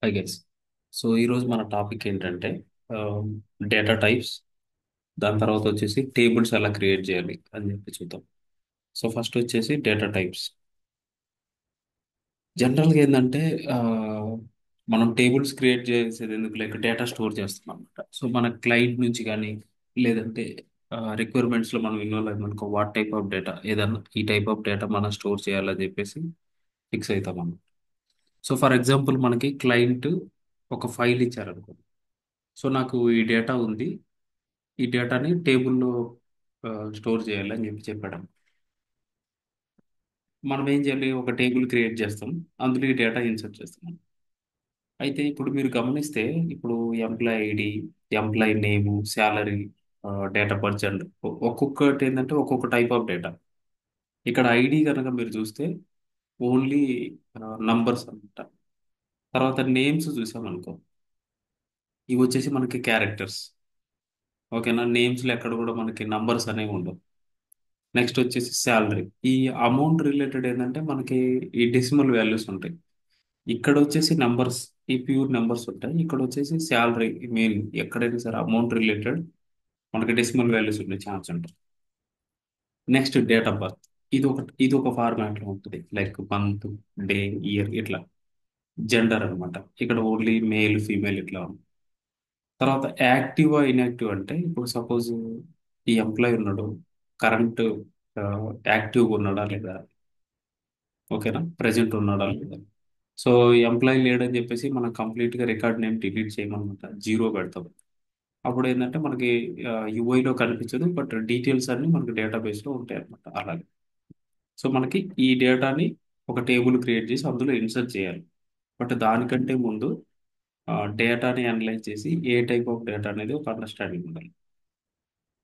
I guess. So ఈరోజు మన topic ఏంటంటే డేటా టైప్స్, దాని తర్వాత వచ్చేసి టేబుల్స్ ఎలా క్రియేట్ చేయాలి అని చెప్పి చూద్దాం. సో ఫస్ట్ వచ్చేసి డేటా టైప్స్. జనరల్గా ఏంటంటే ఆ, మనం టేబుల్స్ క్రియేట్ చేసేది ఎందుకు, లైక్ డేటా స్టోర్ చేస్తాం అనమాట. సో మన క్లయింట్ నుంచి కానీ లేదంటే రిక్వైర్మెంట్స్లో మనం ఇన్వాల్వ్ అయ్యామనుకో, వాట్ టైప్ ఆఫ్ డేటా, ఏదన్నా ఈ టైప్ ఆఫ్ డేటా మనం స్టోర్ చేయాలని చెప్పేసి ఫిక్స్ అవుతాం అన్నమాట. సో ఫర్ ఎగ్జాంపుల్ మనకి క్లయింట్ ఒక ఫైల్ ఇచ్చారనుకో. సో నాకు ఈ డేటా ఉంది, ఈ డేటాని టేబుల్లో స్టోర్ చేయాలని చెప్పాడు. మనం ఏం చేయాలి, ఒక టేబుల్ క్రియేట్ చేస్తాం, అందులో ఈ డేటా ఇన్సర్ట్ చేస్తాం. అయితే ఇప్పుడు మీరు గమనిస్తే, ఇప్పుడు ఎంప్లాయ్ ఐడి, ఎంప్లాయ్ నేము, శాలరీ, డేటా పర్సెంట్, ఒక్కొక్కటి ఏంటంటే ఒక్కొక్క టైప్ ఆఫ్ డేటా. ఇక్కడ ఐడి కనుక మీరు చూస్తే ఓన్లీ నంబర్స్ అన్నమాట. తర్వాత నేమ్స్ చూసామనుకో, ఇవి వచ్చేసి మనకి క్యారెక్టర్స్. ఓకేనా, నేమ్స్లో ఎక్కడ కూడా మనకి నంబర్స్ అనేవి ఉండవు. నెక్స్ట్ వచ్చేసి శాలరీ. ఈ అమౌంట్ రిలేటెడ్ ఏంటంటే మనకి ఈ డెసిమల్ వాల్యూస్ ఉంటాయి. ఇక్కడ వచ్చేసి నెంబర్స్, ఈ ప్యూర్ నెంబర్స్ ఉంటాయి. ఇక్కడ వచ్చేసి శాలరీ, మెయిన్ ఎక్కడైనా సరే అమౌంట్ రిలేటెడ్ మనకి డెసిమల్ వాల్యూస్ ఉండే ఛాన్స్ ఉంటుంది. Next date of birth. ఇది ఒక ఫార్మాట్ లో ఉంటుంది, లైక్ మంత్, డే, ఇయర్ ఇట్లా. జెండర్ అన్నమాట, ఇక్కడ ఓన్లీ మేల్ ఫీమేల్ ఇట్లా ఉంది. తర్వాత యాక్టివ్ ఇన్యాక్టివ్ అంటే, ఇప్పుడు సపోజ్ ఈ ఎంప్లాయ్ ఉన్నాడు, కరెంట్ యాక్టివ్గా ఉన్నాడా లేదా, ఓకేనా, ప్రెజెంట్ ఉన్నాడా లేదా. సో ఎంప్లాయీ లేడని చెప్పేసి మనం కంప్లీట్గా రికార్డ్ నేమ్ డిలీట్ చేయమన్నమాట, జీరో పెడతాం. అప్పుడు ఏంటంటే మనకి యూఐలో కనిపించదు, బట్ డీటెయిల్స్ అన్ని మనకి డేటాబేస్లో ఉంటాయి అన్నమాట అలాగే. సో మనకి ఈ డేటాని ఒక టేబుల్ క్రియేట్ చేసి అందులో ఇన్సర్ట్ చేయాలి. బట్ దానికంటే ముందు డేటాని అనలైజ్ చేసి ఏ టైప్ ఆఫ్ డేటా అనేది ఒక అండర్స్టాండింగ్ ఉండాలి.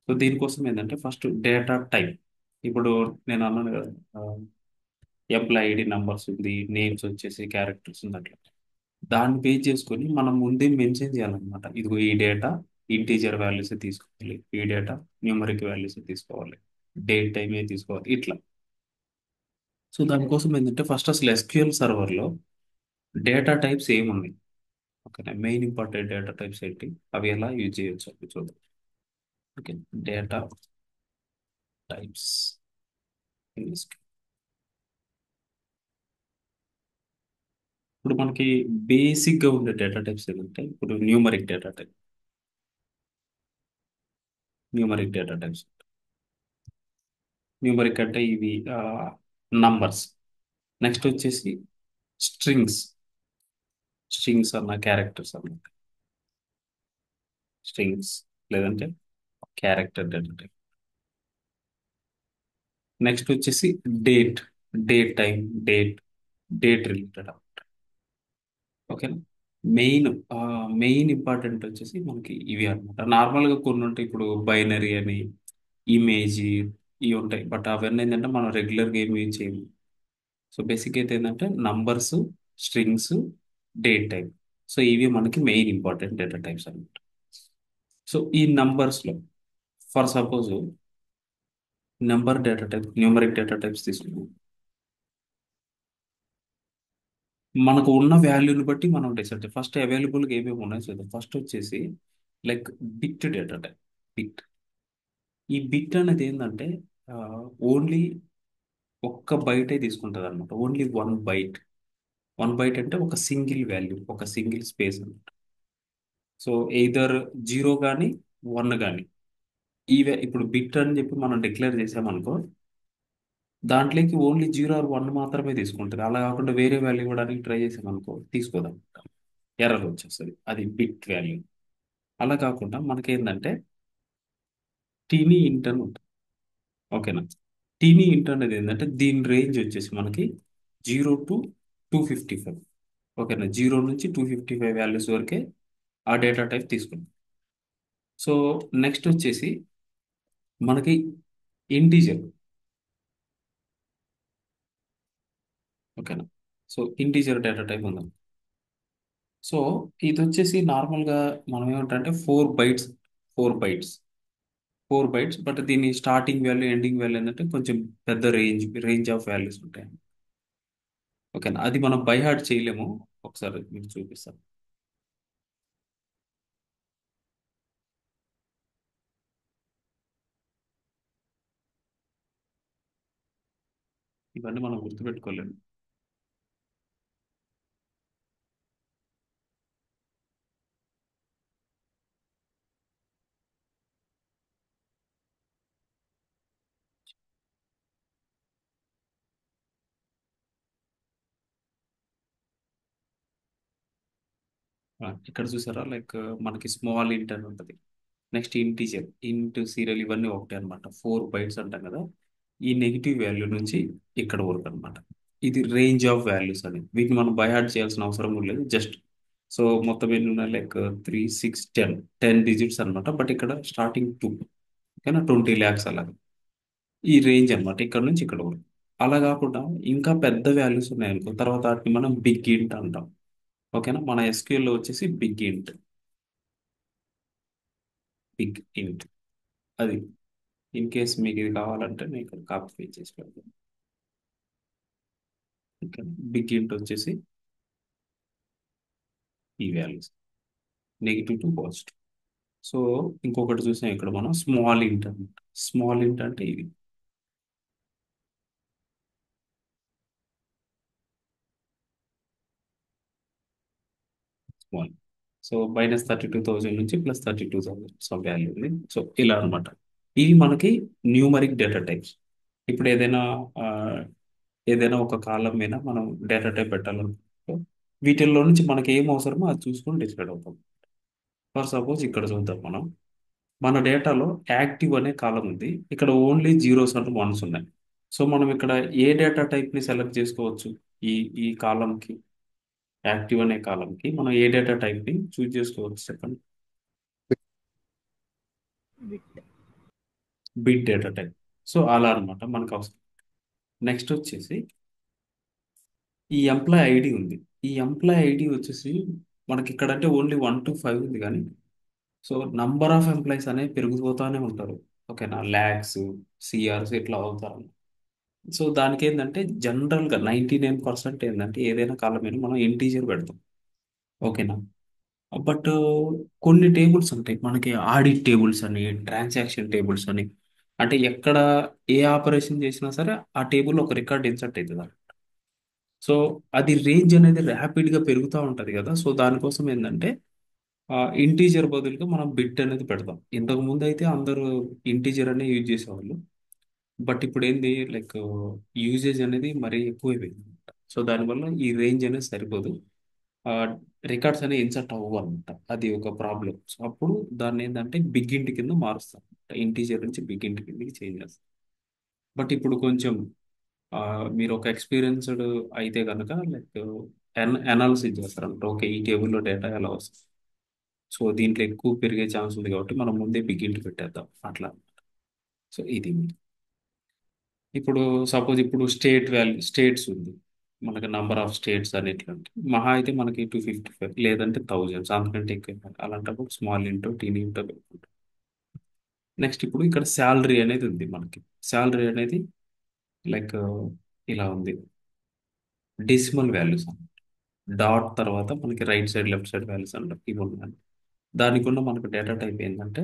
సో దీనికోసం ఏంటంటే ఫస్ట్ డేటా టైప్. ఇప్పుడు నేను అన్నాను కదా, ఎంప్లాయ్ ఐడి నంబర్స్ ఉంది, నేమ్స్ వచ్చేసి క్యారెక్టర్స్ ఉంది అట్లా. దాన్ని బేస్ చేసుకొని మనం ముందే మెన్షన్ చేయాలన్నమాట, ఇదిగో ఈ డేటా ఇంటీజర్ వాల్యూస్ తీసుకోవాలి, ఈ డేటా న్యూమరిక్ వాల్యూస్ తీసుకోవాలి, డేట్ టైం తీసుకోవాలి ఇట్లా. సో దానికోసం ఏంటంటే ఫస్ట్ అసలు ఎస్క్యూఎల్ సర్వర్లో డేటా టైప్స్ ఏమున్నాయి, okay, main important data types ఏంటి, అవి ఎలా యూజ్ చేయొచ్చు అవి చూద్దాం. Okay, data types. ఇప్పుడు మనకి బేసిక్గా ఉండే డేటా టైప్స్ ఏంటంటే, ఇప్పుడు న్యూమరిక్ డేటా టైప్స్. న్యూమరిక్ అంటే ఇవి నంబర్స్. నెక్స్ట్ వచ్చేసి స్ట్రింగ్స్. స్ట్రింగ్స్ అన్న క్యారెక్టర్స్ అన్న స్ట్రింగ్స్, లేదంటే క్యారెక్టర్ డేటా టైప్. నెక్స్ట్ వచ్చేసి date, date time, date, date related. Okay, main main important వచ్చేసి మనకి ఇవి అనమాట. నార్మల్గా కొన్ని ఉంటాయి, ఇప్పుడు బైనరీ అని, ఇమేజ్, ఇవి ఉంటాయి, బట్ అవన్నీ ఏంటంటే మనం రెగ్యులర్గా ఏమి యూజ్ చేయము. సో బేసిక్ అయితే ఏంటంటే numbers, strings, date type. So ఇవి మనకి మెయిన్ ఇంపార్టెంట్ డేటా టైప్స్ అనమాట. సో ఈ నంబర్స్లో for suppose number data type, numeric data types తీసుకున్నాం. మనకు ఉన్న వాల్యూని బట్టి మనం డిసైడ్ ఫస్ట్ అవైలబుల్గా ఏమేమి ఉన్నాయో చూద్దాం. ఫస్ట్ వచ్చేసి like bit data type. Bit, ఈ బిట్ అనేది ఏంటంటే ఓన్లీ ఒక్క బైటే తీసుకుంటుంది అనమాట, only one byte. One byte అంటే ఒక సింగిల్ వాల్యూ, ఒక సింగిల్ స్పేస్ అనమాట. సో ఎయిదర్ జీరో కానీ వన్ కానీ, ఇప్పుడు బిట్ అని చెప్పి మనం డిక్లేర్ చేసామనుకో, దాంట్లోకి ఓన్లీ జీరో ఆర్ వన్ మాత్రమే తీసుకుంటుంది. అలా కాకుండా వేరే వాల్యూ ఇవ్వడానికి ట్రై చేసామనుకో తీసుకోదాం, ఎర్రర్ వచ్చేస్తుంది, అది బిట్ వాల్యూ. అలా కాకుండా మనకేంటంటే టీనీ ఇంట్ అని ఉంటుంది, ఓకేనా. టీనీ ఇంట్ అనేది ఏంటంటే దీని రేంజ్ వచ్చేసి మనకి 0 to 255, ఓకేనా. 0 నుంచి 255 వాల్యూస్ వరకే ఆ డేటా టైప్ తీసుకుంటాం. సో నెక్స్ట్ వచ్చేసి మనకి ఇంటీజర్, ఓకేనా. సో ఇంటీజర్ డేటా టైప్ ఉందాం. సో ఇది వచ్చేసి నార్మల్గా మనం ఏమంటారంటే 4 బైట్స్. 4 బైట్స్, 4 బైట్స్, బట్ దీని స్టార్టింగ్ వాల్యూ, ఎండింగ్ వాల్యూ ఏంటంటే కొంచెం పెద్ద రేంజ్ ఆఫ్ వాల్యూస్ ఉంటాయి, ఓకేనా. అది మనం బై హార్ట్ చేయలేము, ఒకసారి మీకు చూపిస్తాను. ఇవన్నీ మనం గుర్తుపెట్టుకోలేము. ఇక్కడ చూసారా లైక్ మనకి స్మాల్ ఇంట్ అని ఉంటుంది. నెక్స్ట్ ఇంటీజర్, ఇంట్, సీరియల్ ఇవన్నీ ఒకటే అనమాట. 4 బైట్స్ అంటాం కదా. ఈ నెగిటివ్ వాల్యూ నుంచి ఇక్కడ వరకు అనమాట. ఇది రేంజ్ ఆఫ్ వాల్యూస్ అని, వీటిని మనం బైహార్ట్ చేయాల్సిన అవసరం కూడా లేదు. జస్ట్ సో మొత్తం ఎన్ని ఉన్నాయి లైక్ 3 6 10 డిజిట్స్ అనమాట. బట్ ఇక్కడ స్టార్టింగ్ 2, ఓకేనా, 20 lakhs అలాగా. ఈ రేంజ్ అనమాట ఇక్కడ నుంచి ఇక్కడ వరకు. అలా కాకుండా ఇంకా పెద్ద వాల్యూస్ ఉన్నాయనుకో, తర్వాత వాటిని మనం బిగ్ ఇంట్ అంటాం. ఓకేనా, మన SQL లో వచ్చేసి బిగ్ ఇంట్. బిగ్ ఇంట్ అది. ఇన్ కేస్ మీకు ఇది కావాలంటే నేను ఇక్కడ కాపీ చేసి పెడతాను. ఇక్కడ బిగ్ ఇంట్ వచ్చేసి ఈ values, negative to positive. So ఇంకొకటి చూసాం ఇక్కడ మనం స్మాల్ ఇంట్ అనమాట. స్మాల్ ఇంట్ అంటే ఇది స్మాల్. సో -32,000 నుంచి +32,000 సమ్ వాల్యూ ఉంది. సో ఇలా అనమాట. ఇవి మనకి న్యూమరిక్ డేటా టైప్స్. ఇప్పుడు ఆ, ఏదైనా ఒక కాలం మీద మనం డేటా టైప్ పెట్టాలనుకుంటే వీటిల్లో నుంచి మనకి ఏం అవసరమో అది చూసుకొని డిసైడ్ అవుతాం. ఫర్ సపోజ్ ఇక్కడ చూద్దాం మనం. మన డేటాలో యాక్టివ్ అనే కాలం ఉంది. ఇక్కడ ఓన్లీ జీరోస్ అండ్ వన్స్ ఉన్నాయి. సో మనం ఇక్కడ ఏ డేటా టైప్ ని సెలెక్ట్ చేసుకోవచ్చు? ఈ ఈ కాలంకి, యాక్టివ్ అనే కాలంకి మనం ఏ డేటా టైప్ ని చూజ్ చేసుకోవచ్చు చెప్పండి? Bit. Bit data type. So అలా అన్నమాట మనకు అవసరం. నెక్స్ట్ వచ్చేసి ఈ ఎంప్లాయ్ ఐడి ఉంది. ఈ ఎంప్లాయ్ ఐడి వచ్చేసి మనకి ఇక్కడ అంటే ఓన్లీ 1 to 5 ఉంది కానీ, సో నంబర్ ఆఫ్ ఎంప్లాయీస్ అనేవి పెరిగిపోతానే ఉంటారు. ఓకేనా, ల్యాక్స్, సిఆర్స్ ఇట్లా అవుతారు. సో దానికి ఏంటంటే జనరల్గా 99% ఏంటంటే ఏదైనా కాలం మీద మనం ఇంటీజర్ పెడతాం. ఓకేనా, బట్ కొన్ని టేబుల్స్ ఉంటాయి మనకి, ఆడిట్ టేబుల్స్ అని, ట్రాన్సాక్షన్ టేబుల్స్ అని. అంటే ఎక్కడ ఏ ఆపరేషన్ చేసినా సరే ఆ టేబుల్ ఒక రికార్డ్ ఇన్సర్ట్ అవుతుంది. సో అది రేంజ్ అనేది ర్యాపిడ్గా పెరుగుతూ ఉంటుంది కదా. సో దానికోసం ఏంటంటే ఇంటీజర్ బదులుగా మనం బిట్ అనేది పెడతాం. ఇంతకు ముందు అయితే అందరూ ఇంటీజర్ అనే యూజ్ చేసేవాళ్ళు. బట్ ఇప్పుడు ఏంది లైక్ యూజేజ్ అనేది మరీ ఎక్కువైపోయింది అనమాట. సో దానివల్ల ఈ రేంజ్ అనేది సరిపోదు. రికార్డ్స్ అనేవి ఇన్సర్ట్ అవ్వు అనమాట. అది ఒక ప్రాబ్లం. సో అప్పుడు దాన్ని ఏంటంటే బిగ్ ఇంటి కింద మారుస్తాం. ఇంటీజర్ నుంచి బిగ్ ఇంటి కిందకి చేంజ్ చేస్తాం. బట్ ఇప్పుడు కొంచెం ఆ, మీరు ఒక ఎక్స్పీరియన్స్డ్ అయితే కనుక లైక్ అనాలిసిస్ చేస్తారంట. ఓకే, ఈ టేబుల్లో డేటా ఎలా వస్తుంది, సో దీంట్లో ఎక్కువ పెరిగే ఛాన్స్ ఉంది కాబట్టి మనం ముందే బిగ్ ఇంటి పెట్టేద్దాం అట్లా. సో ఇది ఇప్పుడు సపోజ్ ఇప్పుడు స్టేట్స్ ఉంది. మనకి నంబర్ ఆఫ్ స్టేట్స్ అని ఎట్లా అంటే మహా అయితే మనకి 255 లేదంటే థౌజండ్స్ అంతకంటే ఎక్కువ ఇవ్వాలి. అలాంటప్పుడు స్మాల్ ఇంటో టీనీ ఇంటో పెట్టుకుంటాం. నెక్స్ట్ ఇప్పుడు ఇక్కడ శాలరీ అనేది ఉంది మనకి. శాలరీ అనేది లైక్ ఇలా ఉంది. డెసిమల్ వాల్యూస్, డాట్ తర్వాత మనకి right side left side values అంటారు, ఇవి ఉన్నాయి. దానికి ఉన్న మనకు డేటా టైప్ ఏంటంటే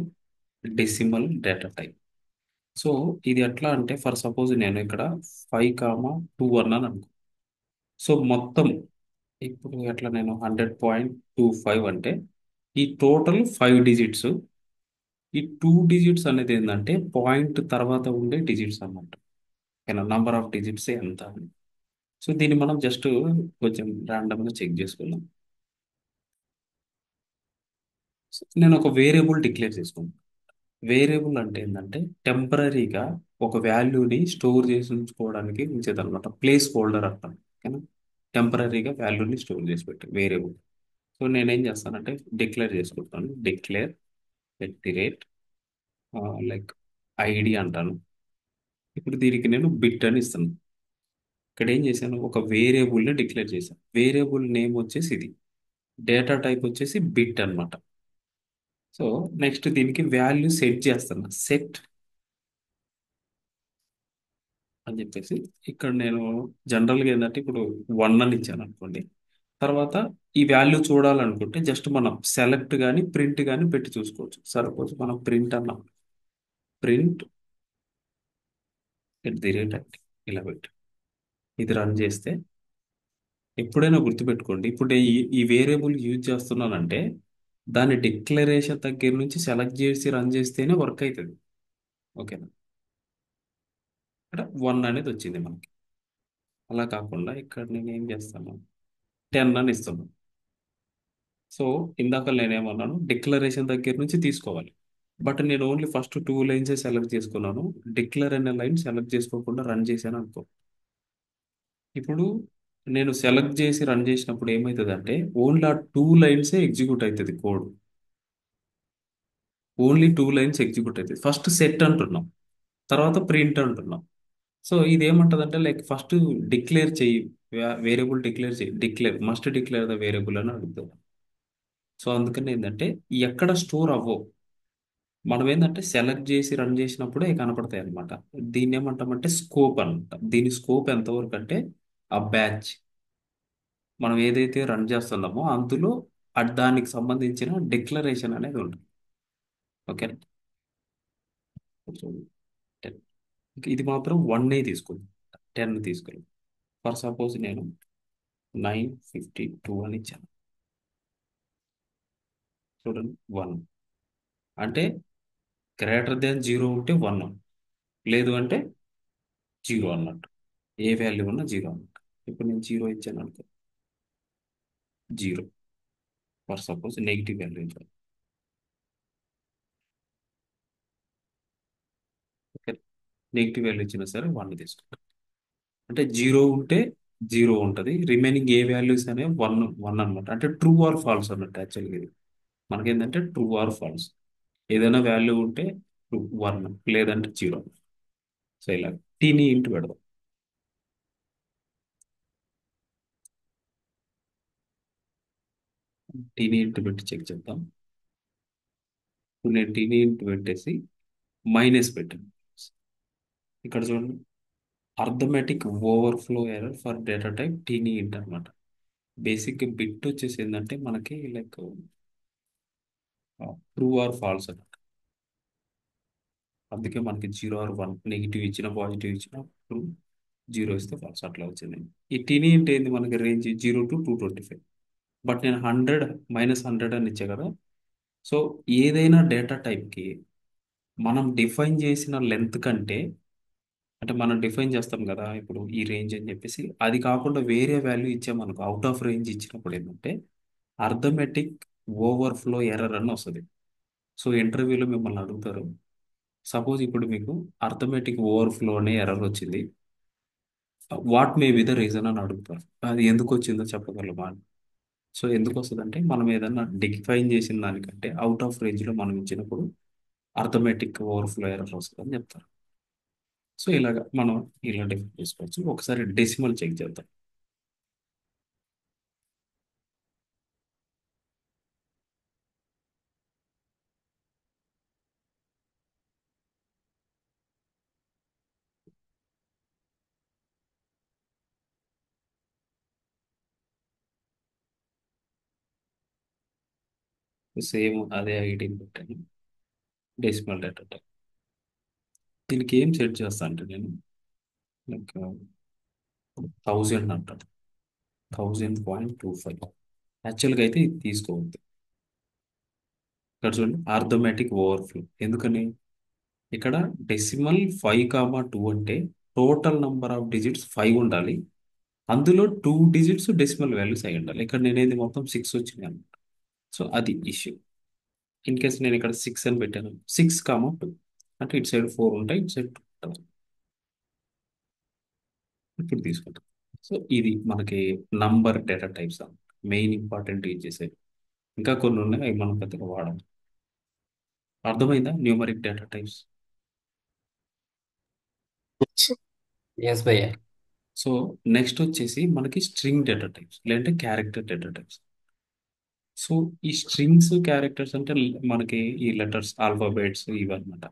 డెసిమల్ డేటా టైప్. సో ఇది ఎట్లా అంటే ఫర్ సపోజ్ నేను ఇక్కడ 5,2 అన్నాను అనుకో. సో మొత్తం ఇప్పుడు ఎట్లా నేను 100.25 అంటే ఈ టోటల్ 5 డిజిట్స్. ఈ 2 డిజిట్స్ అనేది ఏంటంటే పాయింట్ తర్వాత ఉండే డిజిట్స్ అన్నమాట. ఓకేనా, నంబర్ ఆఫ్ డిజిట్స్ ఎంత అని. సో దీన్ని మనం జస్ట్ కొంచెం ర్యాండమ్గా చెక్ చేసుకుందాం. సో నేను ఒక వేరియబుల్ డిక్లేర్ చేసుకుంటాను. వేరియబుల్ అంటే ఏంటంటే టెంపరీగా ఒక వాల్యూని స్టోర్ చేసి ఉంచుకోవడానికి ఉంచేదన్నమాట. ప్లేస్ హోల్డర్ అంటాం. ఓకేనా, టెంపరీగా వాల్యూని స్టోర్ చేసి పెట్టి వేరియబుల్. సో నేనేం చేస్తానంటే డిక్లేర్ చేసుకుంటాను. Declare at the rate like ID అంటాను. ఇప్పుడు దీనికి నేను బిట్ అని ఇస్తాను. ఇక్కడ ఏం చేశాను, ఒక వేరియబుల్ని డిక్లేర్ చేశాను. వేరియబుల్ నేమ్ వచ్చేసి ఇది, డేటా టైప్ వచ్చేసి బిట్ అన్నమాట. సో నెక్స్ట్ దీనికి వాల్యూ సెట్ చేస్తాను. సెట్ అని చెప్పేసి ఇక్కడ నేను జనరల్గా ఏంటంటే ఇప్పుడు 1 అని ఇచ్చాను అనుకోండి. తర్వాత ఈ వాల్యూ చూడాలనుకుంటే జస్ట్ మనం సెలెక్ట్ కానీ ప్రింట్ కానీ పెట్టి చూసుకోవచ్చు. సపోజ్ మనం ప్రింట్ అన్నాం. ప్రింట్ ఎట్ ది రేట్ అంటే ఇలా పెట్టి ఇది రన్ చేస్తే ఎప్పుడైనా గుర్తుపెట్టుకోండి. ఇప్పుడు ఈ వేరియబుల్ యూజ్ చేస్తున్నానంటే దాని డిక్లరేషన్ దగ్గర నుంచి సెలెక్ట్ చేసి రన్ చేస్తేనే వర్క్ అవుతుంది. ఓకేనా? ఇక్కడ 1 అనేది వచ్చింది మనకి. అలా కాకుండా ఇక్కడ నేను ఏం చేస్తాను, 10 అని ఇస్తున్నాను. సో ఇందాక నేనేమన్నాను, డిక్లరేషన్ దగ్గర నుంచి తీసుకోవాలి. బట్ నేను ఓన్లీ ఫస్ట్ 2 లైన్స్ సెలెక్ట్ చేసుకున్నాను. డిక్లేర్ అనే లైన్ సెలెక్ట్ చేసుకోకుండా రన్ చేశాను అనుకో. ఇప్పుడు నేను సెలెక్ట్ చేసి రన్ చేసినప్పుడు ఏమవుతుందంటే ఓన్లీ ఆ 2 లైన్సే ఎగ్జిక్యూట్ అవుతుంది కోడ్. ఓన్లీ 2 లైన్స్ ఎగ్జిక్యూట్ అవుతుంది. ఫస్ట్ సెట్ అంటున్నాం, తర్వాత ప్రింట్ అంటున్నాం. సో ఇది ఏమంటదంటే లైక్ ఫస్ట్ డిక్లేర్ చెయ్యి, వేరియబుల్ డిక్లేర్ చెయ్యి, మస్ట్ డిక్లేర్ ద వేరియబుల్ అని అడుగుతుంది. సో అందుకని ఏంటంటే ఎక్కడ స్టోర్ అవ్వవు. మనం ఏంటంటే సెలెక్ట్ చేసి రన్ చేసినప్పుడే కనపడతాయి అనమాట. దీన్ని ఏమంటామంటే స్కోప్ అనమాట. దీని స్కోప్ ఎంతవరకు అంటే ఆ బ్యాచ్ మనం ఏదైతే రన్ చేస్తున్నామో అందులో దానికి సంబంధించిన డిక్లరేషన్ అనేది ఉంటుంది. ఓకే. ఇది మాత్రం 1 తీసుకుంది, 10 తీసుకుంది. ఫర్ సపోజ్ నేను 952 అని ఇచ్చాను. చూడండి, 1 అంటే గ్రేటర్ దెన్ 0 ఉంటే 1, లేదు అంటే 0 అన్నట్టు. ఏ వాల్యూ ఉన్నా 0 అన్నట్టు. ఇప్పుడు నేను 0 ఇచ్చాను అనుకో, 0. ఫర్ సపోజ్ నెగిటివ్ వాల్యూ ఇచ్చాను. ఓకే. నెగిటివ్ వాల్యూ ఇచ్చినా సరే 1 తీసుకుంటాం. అంటే 0 ఉంటే 0 ఉంటుంది, రిమైనింగ్ ఏ వాల్యూస్ అనేవి 1 1 అనమాట. అంటే ట్రూ ఆర్ ఫాల్స్ అన్నట్టు యాక్చువల్గా ఇది. మనకేంటంటే ట్రూ ఆర్ ఫాల్స్, ఏదైనా వాల్యూ ఉంటే 1, లేదంటే 0. సో ఇలా టీని ఇంటూ పెడదాం. టీని ఇంటూ పెట్టి చెక్ చేద్దాం. ఇప్పుడు నేను టీని ఇంటూ పెట్టేసి మైనస్ పెట్టాను. ఇక్కడ చూడండి, arithmetic overflow error for data type టీని ఇంట్ అనమాట. బేసిక్ బిట్ వచ్చేసి ఏంటంటే మనకి లైక్ ట్రూ ఆర్ ఫాల్స్ అన్నమాట. అందుకే మనకి 0 ఆర్ 1, నెగిటివ్ ఇచ్చిన పాజిటివ్ ఇచ్చిన ట్రూ, 0 ఇస్తే ఫాల్స్, అట్లా వచ్చింది. ఈ టీని ఇంట్ ఏంది, మనకి రేంజ్ 0 to 225. బట్ నేను 100 -100 అని ఇచ్చా కదా. సో ఏదైనా డేటా టైప్కి మనం డిఫైన్ చేసిన లెంత్ కంటే, అంటే మనం డిఫైన్ చేస్తాం కదా ఇప్పుడు ఈ రేంజ్ అని చెప్పేసి, అది కాకుండా వేరే వాల్యూ ఇచ్చామనుకో, అవుట్ ఆఫ్ రేంజ్ ఇచ్చినప్పుడు ఏంటంటే అర్థమెటిక్ ఓవర్ఫ్లో ఎర్రర్ అని వస్తుంది. సో ఇంటర్వ్యూలో మిమ్మల్ని అడుగుతారు, సపోజ్ ఇప్పుడు మీకు అర్థమెటిక్ ఓవర్ఫ్లో అనే ఎర్రర్ వచ్చింది, what may be the reason అని అడుగుతారు. అది ఎందుకు వచ్చిందో చెప్పగలమా అని. సో ఎందుకు వస్తుందంటే మనం ఏదన్నా డిఫైన్ చేసిన దానికంటే అవుట్ ఆఫ్ రేంజ్లో మనం ఇచ్చినప్పుడు అర్థమెటిక్ ఓవర్ఫ్లో ఎర్రర్ వస్తుంది అని చెప్తారు. సో ఇలాగా మనం ఇలా డిఫైన్ చేసుకోవచ్చు. ఒకసారి డెసిమల్ చెక్ చేద్దాం. సేమ్ అదే ఐడిని పెట్టాను, డెసిమల్ డేటా టైప్. దీనికి ఏం సెట్ చేస్తా అంటే నేను లైక్ 1000 అంటాను, 1000.25. యాక్చువల్గా అయితే ఇది తీసుకోవద్దు. ఇక్కడ చూడండి, ఆర్థోమేటిక్ ఓవర్ఫ్లో. ఎందుకని ఇక్కడ డెసిమల్ 5,2 అంటే టోటల్ నంబర్ ఆఫ్ డిజిట్స్ 5 ఉండాలి, అందులో 2 డిజిట్స్ డెసిమల్ వాల్యూస్ అయి ఉండాలి. ఇక్కడ నేనేది మొత్తం 6 వచ్చినాయి అన్నమాట. సో అది ఇష్యూ. ఇన్ కేస్ నేను ఇక్కడ 6 అని పెట్టాను, 6,2 అంటే ఇటు సైడ్ 4 ఉంటాయి, ఇటు సైడ్ 2 ఉంటుంది. ఇప్పుడు తీసుకుంటాం. సో ఇది మనకి number data types main important use చేసేది. ఇంకా కొన్ని ఉన్నాయి, అవి మనం పెద్దగా వాడం. అర్థమైందా న్యూమరిక్ డేటా టైప్స్? यस भैया। సో నెక్స్ట్ వచ్చేసి మనకి స్ట్రింగ్ డేటా టైప్స్, లేదంటే క్యారెక్టర్ డేటా టైప్స్. సో ఈ స్ట్రింగ్స్ క్యారెక్టర్స్ అంటే మనకి ఈ లెటర్స్ ఆల్ఫాబెట్స్ ఇవన్నమాట.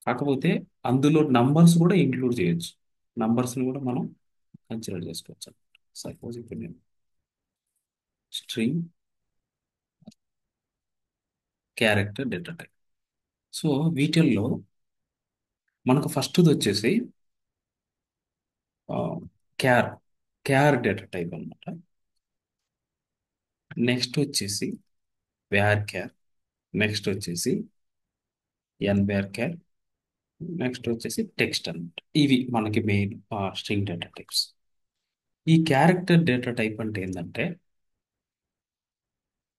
కాకపోతే అందులో నంబర్స్ కూడా ఇంక్లూడ్ చేయొచ్చు. నంబర్స్ని కూడా మనం కన్సిడర్ చేసుకోవచ్చు. సపోజ్ ఇప్పుడు నేను string character data type. So వీటిల్లో మనకు ఫస్ట్ది వచ్చేసి క్యార్ క్యార్ డేటా టైప్ అన్నమాట. నెక్స్ట్ వచ్చేసి వేర్ క్యార్. నెక్స్ట్ వచ్చేసి ఎన్వేర్ క్యార్. నెక్స్ట్ వచ్చేసి టెక్స్ట్ అన్నమాట. ఇవి మనకి మెయిన్ స్ట్రింగ్ డేటా టైప్స్. ఈ క్యారెక్టర్ డేటా టైప్ అంటే ఏంటంటే,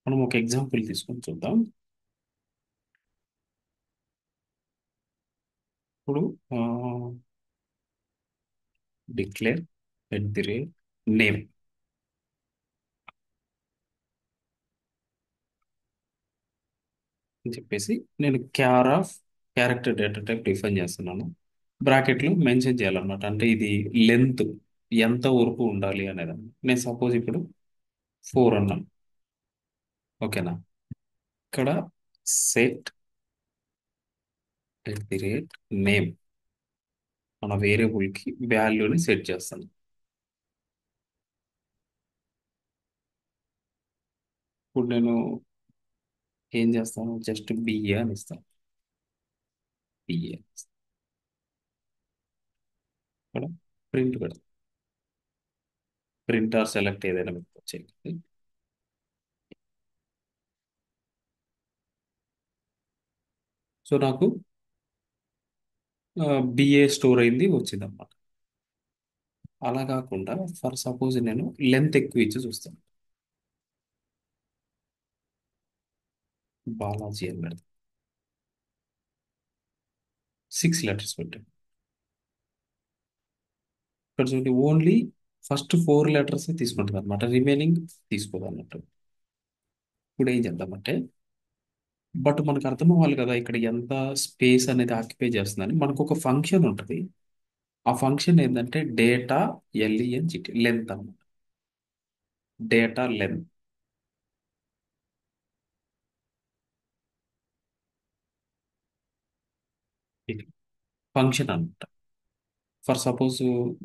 మనం ఒక ఎగ్జాంపుల్ తీసుకొని చూద్దాం. ఇప్పుడు declare at the rate name అని చెప్పేసి నేను క్యారెక్టర్ డేటా టైప్ డిఫైన్ చేస్తున్నాను. బ్రాకెట్లో మెన్షన్ చేయాలన్నమాట. అంటే ఇది లెంత్ ఎంత వరకు ఉండాలి అనేది అన్నమాట. నేను సపోజ్ ఇప్పుడు 4 అన్నాను. ఓకేనా? ఇక్కడ set at the rate name మన వేరియబుల్కి వాల్యూని సెట్ చేస్తాను. ఇప్పుడు నేను ఏం చేస్తాను, జస్ట్ బిఏ అని ఇస్తాను. బిఏ ఇక్కడ ప్రింట్ పెడతాను. ప్రింట్ ఆర్ సెలెక్ట్ ఏదైనా వచ్చేయండి. సో నాకు బిఏ స్టోర్ అయింది వచ్చిందన్నమాట. అలా కాకుండా ఫర్ సపోజ్ నేను లెంత్ ఎక్కువ ఇచ్చి చూస్తాను. బాలాజీ అని పెడతాను. 6 లెటర్స్ పెట్టాను. ఇక్కడ చూడండి, ఓన్లీ ఫస్ట్ 4 లెటర్స్ తీసుకుంటుంది అనమాట, రిమైనింగ్ తీసుకోదు అన్నట్టు. ఇప్పుడు ఏం చేద్దామంటే, బట్ మనకు అర్థం అవ్వాలి కదా ఇక్కడ ఎంత స్పేస్ అనేది ఆక్యుపై చేస్తుందని. మనకు ఒక ఫంక్షన్ ఉంటుంది. ఆ ఫంక్షన్ ఏంటంటే డేటా ఎల్ఈఎన్జిటి లెంత్ అన్నమాట. డేటా లెంత్ ఫంక్షన్ అన్నమాట. ఫర్ సపోజ్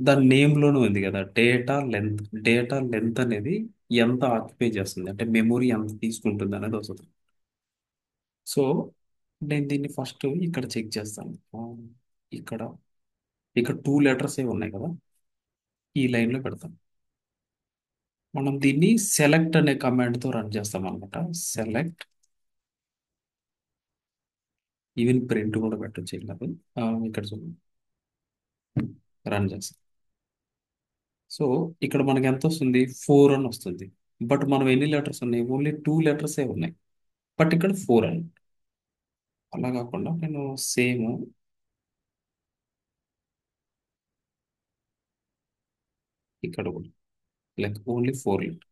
దాని నేమ్లోనే ఉంది కదా డేటా లెంత్. డేటా లెంత్ అనేది ఎంత ఆక్యుపై చేస్తుంది అంటే మెమొరీ ఎంత తీసుకుంటుంది అనేది వస్తుంది. సో నేను దీన్ని ఫస్ట్ ఇక్కడ చెక్ చేస్తాను. ఇక్కడ ఇక్కడ 2 లెటర్స్ ఏ ఉన్నాయి కదా, ఈ లైన్లో పెడతాం. మనం దీన్ని సెలెక్ట్ అనే కమాండ్తో రన్ చేస్తాం అనమాట. సెలెక్ట్, ఈవెన్ ప్రింట్ కూడా పెట్టొచ్చు ఏం కాదు. ఇక్కడ చూడండి, రన్ చేస్తాం. సో ఇక్కడ మనకి ఎంత వస్తుంది, 4 అని వస్తుంది. బట్ మనం ఎన్ని లెటర్స్ ఉన్నాయి, ఓన్లీ 2 లెటర్సే ఉన్నాయి. బట్ ఇక్కడ 4 అని. అలా కాకుండా నేను సేమ్ ఇక్కడ కూడా లైక్ ఓన్లీ 4 లెటర్.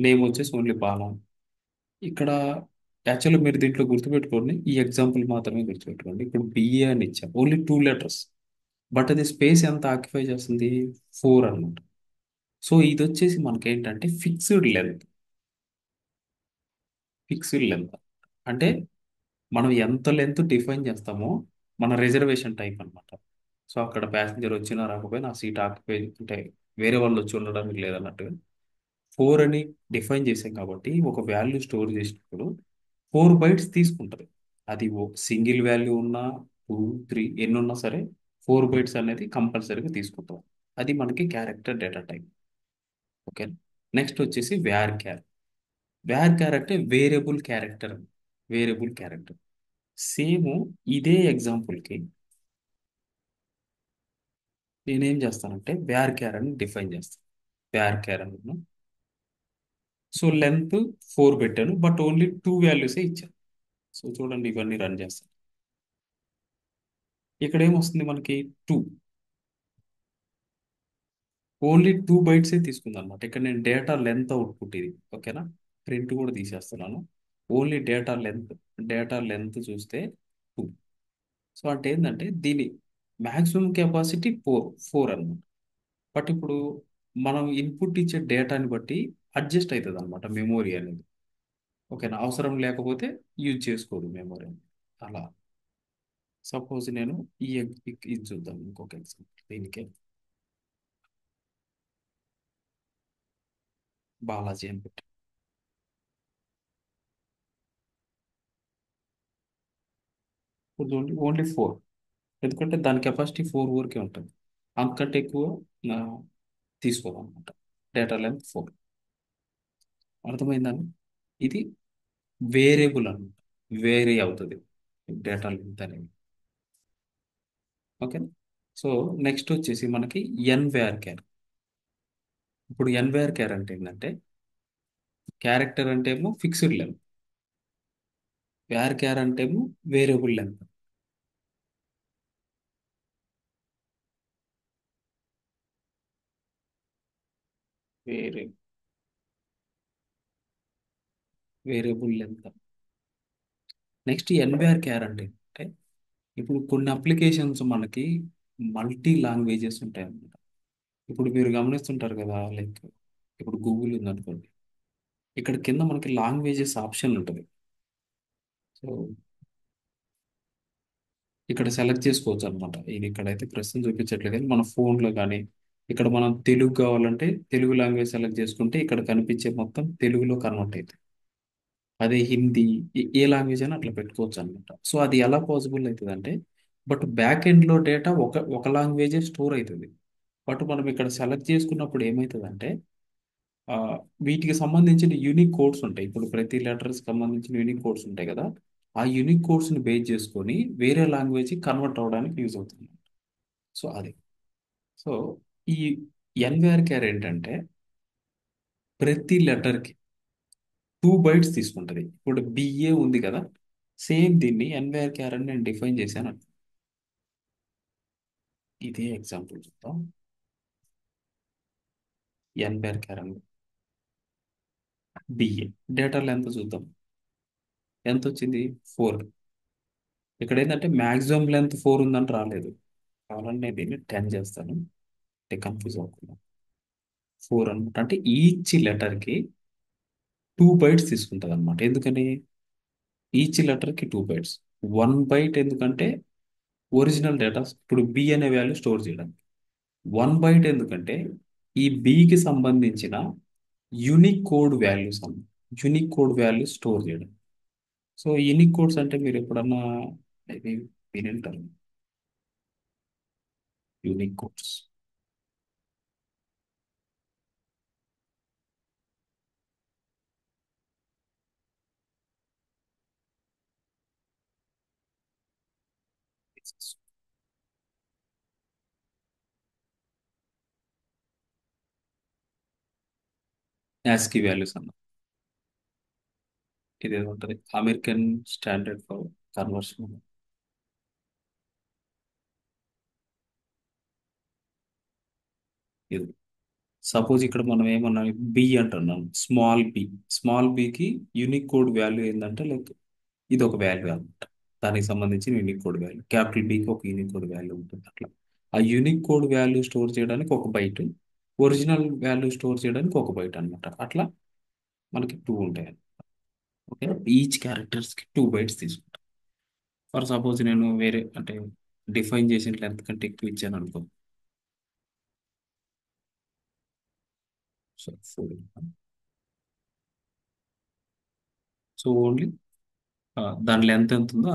నేమ్ వచ్చేసి ఓన్లీ బాలా. ఇక్కడ యాక్చువల్లీ మీరు దీంట్లో గుర్తుపెట్టుకోండి, ఈ ఎగ్జాంపుల్ మాత్రమే గుర్తుపెట్టుకోండి. ఇప్పుడు బిఏ అని ఇచ్చాం, ఓన్లీ 2 లెటర్స్. బట్ అది స్పేస్ ఎంత ఆక్యుపై చేస్తుంది, 4 అన్నమాట. సో ఇది వచ్చేసి మనకేంటంటే ఫిక్స్డ్ లెంత్ అంటే మనం ఎంత లెంత్ డిఫైన్ చేస్తామో మన రిజర్వేషన్ టైప్ అన్నమాట. సో అక్కడ ప్యాసింజర్ వచ్చినా రాకపోయినా ఆ సీట్ ఆక్యుపై అంటే వేరే వాళ్ళు వచ్చి ఉండడానికి లేదన్నట్టుగా 4 అని డిఫైన్ చేసాం కాబట్టి ఒక వాల్యూ స్టోర్ చేసినప్పుడు 4 బైట్స్ తీసుకుంటుంది. అది ఓ సింగిల్ వాల్యూ ఉన్నా, 2, 3 ఎన్ని ఉన్నా సరే 4 బైట్స్ అనేది కంపల్సరీగా తీసుకుంటాం. అది మనకి character data type. Okay. Next వచ్చేసి వేర్ క్యారెక్టర్. అంటే వేరియబుల్ క్యారెక్టర్. సేమ్ ఇదే ఎగ్జాంపుల్కి నేనేం చేస్తానంటే వేర్ క్యార్ అని డిఫైన్ చేస్తాను. వేర్ క్యార్ అను. సో లెంత్ 4 పెట్టాను, బట్ ఓన్లీ 2 వాల్యూసే ఇచ్చాను. సో చూడండి, ఇవన్నీ రన్ చేస్తాను. ఇక్కడ ఏమొస్తుంది మనకి, 2, ఓన్లీ 2 బైట్సే తీసుకుంది అనమాట. ఇక్కడ నేను డేటా లెంత్ అవుట్పుట్ ఇది. ఓకేనా? ప్రింట్ కూడా తీసేస్తున్నాను. ఓన్లీ డేటా లెంత్ చూస్తే 2. సో అంటే ఏంటంటే దీని మ్యాక్సిమం కెపాసిటీ 4 అన్నమాట. బట్ ఇప్పుడు మనం ఇన్పుట్ ఇచ్చే డేటాని బట్టి అడ్జస్ట్ అవుతుంది అనమాట మెమోరీ అనేది. ఓకేనా? అవసరం లేకపోతే యూజ్ చేసుకోదు మెమోరీ అనేది. అలా సపోజ్ నేను ఇది చూద్దాం, ఇంకొక ఎగ్జాంపుల్ దీనికే. బాలాజీ అని పెట్టి ఇప్పుడు చూడండి, ఓన్లీ 4. ఎందుకంటే దాని కెపాసిటీ 4 వరకే ఉంటుంది. అంతకంటే ఎక్కువ తీసుకోవాలన్నమాట. Data length 4. అర్థమైందండి? ఇది వేరియబుల్ అన్నమాట. వేరీ అవుతుంది డేటా లెంత్ అనేది. ఓకే. సో నెక్స్ట్ వచ్చేసి మనకి ఎన్ వేర్ క్యార్. ఇప్పుడు ఎన్ వేర్ క్యార్ అంటే ఏంటంటే, క్యారెక్టర్ అంటే ఏమో ఫిక్స్డ్ లెంత్, వేర్ క్యార్ అంటే ఏమో వేరియబుల్ లెంత్. వేరే వేరియబుల్ లెంత్. నెక్స్ట్ ఎన్విఆర్ క్యార్ అంటే ఇప్పుడు కొన్ని అప్లికేషన్స్ మనకి మల్టీ లాంగ్వేజెస్ ఉంటాయి అన్నమాట. ఇప్పుడు మీరు గమనిస్తుంటారు కదా, లైక్ ఇప్పుడు గూగుల్ ఉందనుకోండి, ఇక్కడ కింద మనకి లాంగ్వేజెస్ ఆప్షన్ ఉంటుంది. సో ఇక్కడ సెలెక్ట్ చేసుకోవచ్చు అనమాట. ఇది ఇక్కడైతే ప్రస్తుతం చూపించట్లేదు కానీ మన ఫోన్లో కానీ, ఇక్కడ మనం తెలుగు కావాలంటే తెలుగు లాంగ్వేజ్ సెలెక్ట్ చేసుకుంటే ఇక్కడ కనిపించే మొత్తం తెలుగులో కన్వర్ట్ అవుతుంది. అదే హిందీ, ఏ లాంగ్వేజ్ అయినా అట్లా పెట్టుకోవచ్చు అనమాట. సో అది ఎలా పాసిబుల్ అవుతుంది అంటే, బట్ బ్యాక్ ఎండ్లో డేటా ఒక లాంగ్వేజే స్టోర్ అవుతుంది. బట్ మనం ఇక్కడ సెలెక్ట్ చేసుకున్నప్పుడు ఏమవుతుందంటే, ఆ, వీటికి సంబంధించిన యూనిక్ కోడ్స్ ఉంటాయి. ఇప్పుడు ప్రతి లెటర్స్ సంబంధించిన యూనిక్ కోడ్స్ ఉంటాయి కదా, ఆ యూనిక్ కోడ్స్ని బేస్ చేసుకొని వేరే లాంగ్వేజ్ కన్వర్ట్ అవ్వడానికి యూజ్ అవుతుంది. సో అది. సో ఈ ఎన్విఆర్ కేర్ ఏంటంటే, ప్రతి లెటర్కి 2 బైట్స్ తీసుకుంటుంది. ఇప్పుడు బిఏ ఉంది కదా, సేమ్ దీన్ని ఎన్విఆర్ కేర్ అని నేను డిఫైన్ చేశాను. ఇదే ఎగ్జాంపుల్ చూద్దాం. ఎన్విఆర్ కేర్ అని బిఏ డేటా లెంత్ చూద్దాం. ఎంత వచ్చింది? 4. ఇక్కడ ఏంటంటే మ్యాక్సిమం లెంత్ 4 ఉందని రాలేదు. కావాలంటే నేను దీన్ని 10 చేస్తాను అంటే కన్ఫ్యూజ్ అవ్వకుండా. 4 అనమాట. అంటే ఈచ్ లెటర్కి 2 బైట్స్ తీసుకుంటుంది అనమాట. ఎందుకని? ఈచ్ లెటర్కి 2 బైట్స్. 1 బైట్ ఎందుకంటే ఒరిజినల్ డేటా, ఇప్పుడు బి అనే వాల్యూ స్టోర్ చేయడానికి. 1 బైట్ ఎందుకంటే ఈ బికి సంబంధించిన యూనిక్ కోడ్ వాల్యూస్ అన్న యూనిక్ కోడ్ వాల్యూస్ స్టోర్ చేయడం. సో యూనిక్ కోడ్స్ అంటే మీరు ఎప్పుడన్నా ఇది వినింటారు, యూనిక్ కోడ్స్. యాస్కీ వాల్యూస్ అన్న ఇది ఉంటుంది, అమెరికన్ స్టాండర్డ్ ఫర్ కన్వర్షన్. ఇది సపోజ్ ఇక్కడ మనం ఏమన్నా బి అంటున్నాం, స్మాల్ బి. స్మాల్ బికి యూనిక్ కోడ్ వాల్యూ ఏంటంటే, లైక్ ఇది ఒక వాల్యూ అనమాట. దానికి సంబంధించిన యూనిక్ కోడ్ వాల్యూ. క్యాపిటల్ బికి ఒక యూనిక్ కోడ్ వాల్యూ ఉంటుంది. అట్లా ఆ యూనిక్ కోడ్ వాల్యూ స్టోర్ చేయడానికి 1 బైట్, ఒరిజినల్ వాల్యూ స్టోర్ చేయడానికి 1 బైట్ అనమాట. అట్లా మనకి 2 ఉంటాయి. ఓకే. ఈచ్ క్యారెక్టర్స్కి 2 బైట్స్ తీసుకుంటాం. ఫర్ సపోజ్ నేను వేరే అంటే డిఫైన్ చేసిన లెంత్ కంటే ఎక్కువ ఇచ్చాను అనుకో. సో 4. సో ఓన్లీ దాని లెంత్ ఎంత ఉందో,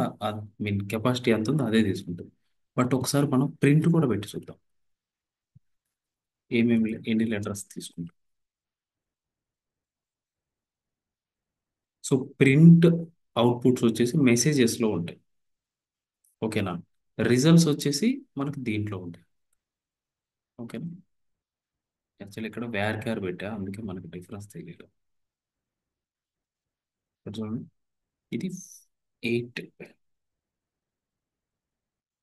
మీన్ కెపాసిటీ ఎంత ఉందో అదే తీసుకుంటుంది. బట్ ఒకసారి మనం ప్రింట్ కూడా పెట్టి చూద్దాం, ఎన్ని లెటర్స్ తీసుకుంటాం. సో ప్రింట్ అవుట్పుట్స్ వచ్చేసి మెసేజెస్లో ఉంటాయి. ఓకేనా? రిజల్ట్స్ వచ్చేసి మనకు దీంట్లో ఉంటాయి. ఓకేనా? యాక్చువల్లీ ఇక్కడ వేర్ క్యార్ పెట్టా, అందుకే మనకి డిఫరెన్స్ తెలియదు. ఇక్కడ చూడండి, ఇది 8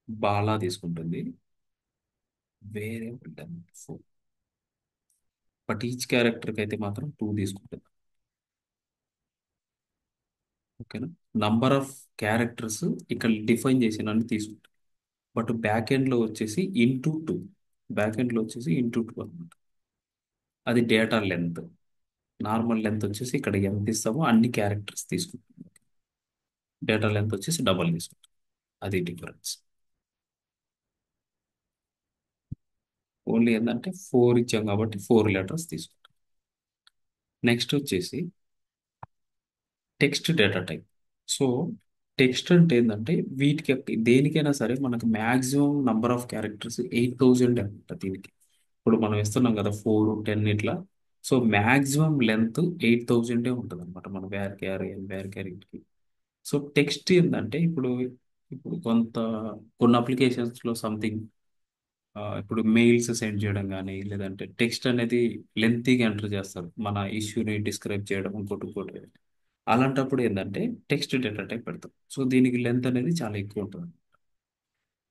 బాలా తీసుకుంటుంది, వేరే 4. బట్ ఈచ్ క్యారెక్టర్కి అయితే మాత్రం 2 తీసుకుంటుంది. ఓకేనా? నంబర్ ఆఫ్ క్యారెక్టర్స్ ఇక్కడ డిఫైన్ చేసినన్ని తీసుకుంటాం. బట్ బ్యాక్ ఎండ్లో వచ్చేసి ఇంటూ 2. బ్యాక్ ఎండ్లో వచ్చేసి ఇంటూ 2 అనమాట. అది డేటా లెంత్. నార్మల్ లెంత్ వచ్చేసి ఇక్కడ ఎంత ఇస్తామో అన్ని క్యారెక్టర్స్ తీసుకుంటాం. డేటా లెంత్ వచ్చేసి డబల్ తీసుకుంటాం. అది డిఫరెన్స్. ఓన్లీ ఏంటంటే 4 ఇచ్చాం కాబట్టి 4 లెటర్స్ తీసుకుంటాం. నెక్స్ట్ వచ్చేసి text data type. So text అంటే ఏంటంటే వీటికి దేనికైనా సరే మనకు మ్యాక్సిమం నంబర్ ఆఫ్ క్యారెక్టర్స్ 8000 అంట దీనికి. ఇప్పుడు మనం ఇస్తున్నాం కదా 4 10 ఇట్లా. సో మ్యాక్సిమం లెంత్ 8000 ఉంటుంది అనమాట మన వేర్ క్యార్ వేర్ క్యారీకి. సో టెక్స్ట్ ఏంటంటే ఇప్పుడు కొన్ని అప్లికేషన్స్లో సంథింగ్ ఇప్పుడు మెయిల్స్ సెండ్ చేయడం కానీ లేదంటే టెక్స్ట్ అనేది లెంతీగా ఎంటర్ చేస్తారు మన ఇష్యూని డిస్క్రైబ్ చేయడం ఇంకోటి. అలాంటప్పుడు ఏంటంటే టెక్స్ట్ డేటా టైప్ పెడతాం. సో దీనికి లెంత్ అనేది చాలా ఎక్కువ ఉంటుంది.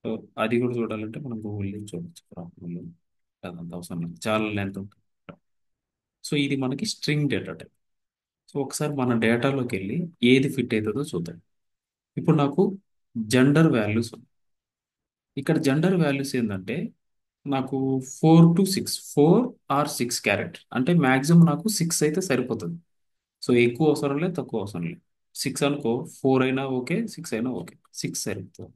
సో అది కూడా చూడాలంటే మనం గూగుల్ చూడొచ్చు ప్రాబ్లం లేదు. అదంత అవసరం లేదు, చాలా లెంత్ ఉంటుంది. సో ఇది మనకి స్ట్రింగ్ డేటా టైప్. సో ఒకసారి మన డేటాలోకి వెళ్ళి ఏది ఫిట్ అవుతుందో చూద్దాం. ఇప్పుడు నాకు జెండర్ వాల్యూస్ ఉన్నాయి. ఇక్కడ జెండర్ వాల్యూస్ ఏంటంటే నాకు 4 to 6 4 or 6 క్యారెక్టర్ అంటే మ్యాక్సిమం నాకు 6 అయితే సరిపోతుంది. సో ఎక్కువ అవసరం లేదు, తక్కువ అవసరం లేదు. 6 అనుకో, 4 అయినా ఓకే, 6 అయినా ఓకే. 6 సరిపోతుంది.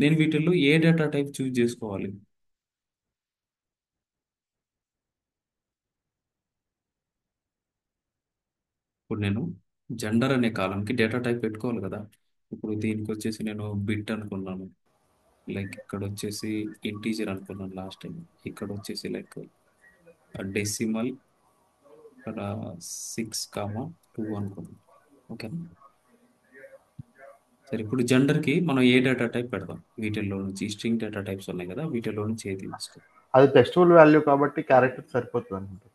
నేను వీటిల్లో ఏ డేటా టైప్ చూస్ చేసుకోవాలి? ఇప్పుడు నేను జెండర్ అనే కాలంకి డేటా టైప్ పెట్టుకోవాలి కదా. ఇప్పుడు దీనికి వచ్చేసి నేను బిట్ అనుకున్నాను. లైక్ ఇక్కడ వచ్చేసి ఇంటీజర్ అనుకున్నాను లాస్ట్ టైం. ఇక్కడ వచ్చేసి లైక్ డెసిమల్, ఇక్కడ 6 కామా 2 అనుకున్నాను. ఓకేనా. సరే, ఇప్పుడు జెండర్కి మనం ఏ డేటా టైప్ పెడదాం? వీటిల్లో నుంచి స్ట్రింగ్ డేటా టైప్స్ ఉన్నాయి కదా, వీటిల్లో నుంచి ఏది తీసుకో. అది టెక్స్టువల్ వాల్యూ కాబట్టి క్యారెక్టర్ సరిపోతుంది అనుకుంటా.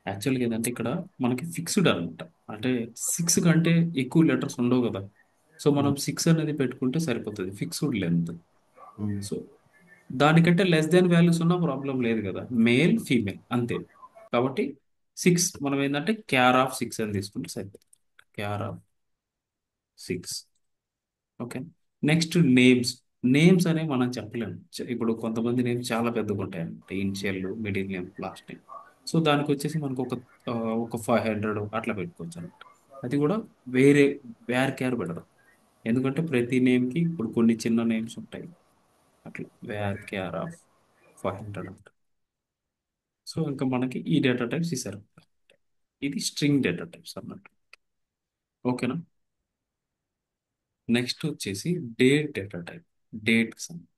యాక్చువల్గా ఏంటంటే ఇక్కడ మనకి ఫిక్స్డ్ అనమాట. అంటే 6 కంటే ఎక్కువ లెటర్స్ ఉండవు కదా. సో మనం 6 అనేది పెట్టుకుంటే సరిపోతుంది, ఫిక్స్డ్ లెంత్. మ్మ్. సో దానికంటే లెస్ దాన్ వాల్యూస్ ఉన్నా ప్రాబ్లం లేదు కదా, మేల్ ఫీమేల్ అంతే. కాబట్టి 6 మనం ఏంటంటే CHAR(6) అని తీసుకుంటే సరిపోతుంది. CHAR(6). Okay. Next names. Names అనేవి మనం చెప్పలేము. ఇప్పుడు కొంతమంది నేమ్స్ చాలా పెద్దగా ఉంటాయి అన్నమాట, initial, middle name, last name. So దానికి వచ్చేసి మనకు ఒక 500 అట్లా పెట్టుకోవచ్చు అనమాట. అది కూడా వేరే వేర్ క్యార్ పెడదాం. ఎందుకంటే ప్రతి నేమ్కి ఇప్పుడు కొన్ని చిన్న నేమ్స్ ఉంటాయి. అట్లా VAR(500) అంట. సో ఇంకా మనకి ఈ డేటా టైప్స్ ఇస్తారు. ఇది స్ట్రింగ్ డేటా టైప్స్ అన్నట్టు. ఓకేనా. నెక్స్ట్ వచ్చేసి డేట్ డేటా టైప్. డేట్ సంబంధించి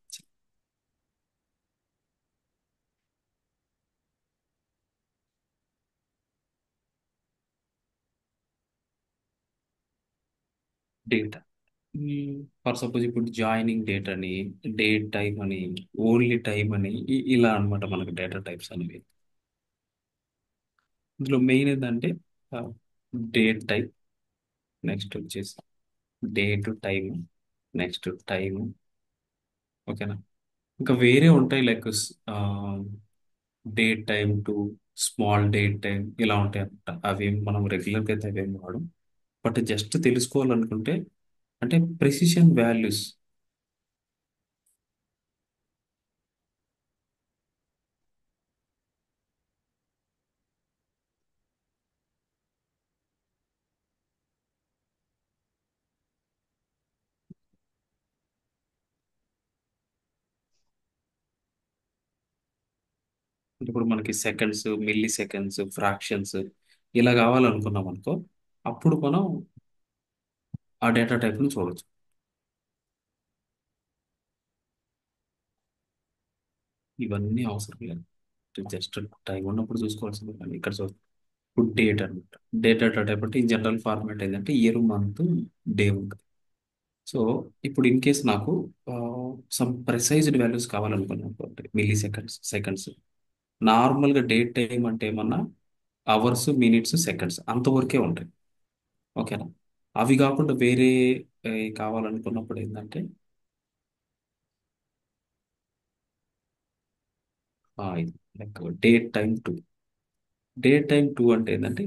డేటా. ఫర్ సపోజ్ ఇప్పుడు జాయినింగ్ డేట్ అని, డేట్ టైం అని, ఓన్లీ టైం అని, ఇలా అన్నమాట మనకు డేటా టైప్స్ అనేవి. ఇందులో మెయిన్ ఏంటంటే డేట్ టైప్, నెక్స్ట్ వచ్చేసి డేట్ టైం, నెక్స్ట్ టైం. ఓకేనా. ఇంకా వేరే ఉంటాయి like date time to small date time, ఇలా ఉంటాయి అన్నమాట. అవి మనం రెగ్యులర్గా అయితే అవేం వాడం. బట్ జస్ట్ తెలుసుకోవాలనుకుంటే అంటే ప్రెసిషన్ వాల్యూస్. ఇప్పుడు మనకి సెకండ్స్, మిల్లీ సెకండ్స్, ఫ్రాక్షన్స్ ఇలా కావాలనుకున్నాం అనుకో, అప్పుడు మనం ఆ డేటా టైప్ని చూడొచ్చు. ఇవన్నీ అవసరం లేదు, జస్ట్ టైం ఉన్నప్పుడు చూసుకోవాల్సింది. కానీ ఇక్కడ ఇప్పుడు డేట్ అనమాట. డేట్ డేటా టైప్ అంటే ఈ జనరల్ ఫార్మాట్ ఏంటంటే ఇయర్, మంత్, డే ఉంటుంది. సో ఇప్పుడు ఇన్ కేస్ నాకు సమ్ ప్రెసైజ్డ్ వాల్యూస్ కావాలనుకున్నాను, మిల్లీ సెకండ్స్, సెకండ్స్. నార్మల్గా డేట్ టైం అంటే ఏమన్నా అవర్స్, మినిట్స్, సెకండ్స్ అంతవరకే ఉంటాయి. ఓకేనా. అవి కాకుండా వేరే కావాలనుకున్నప్పుడు ఏంటంటే ఇది లైక్ డేట్ టైం టూ అంటే ఏంటంటే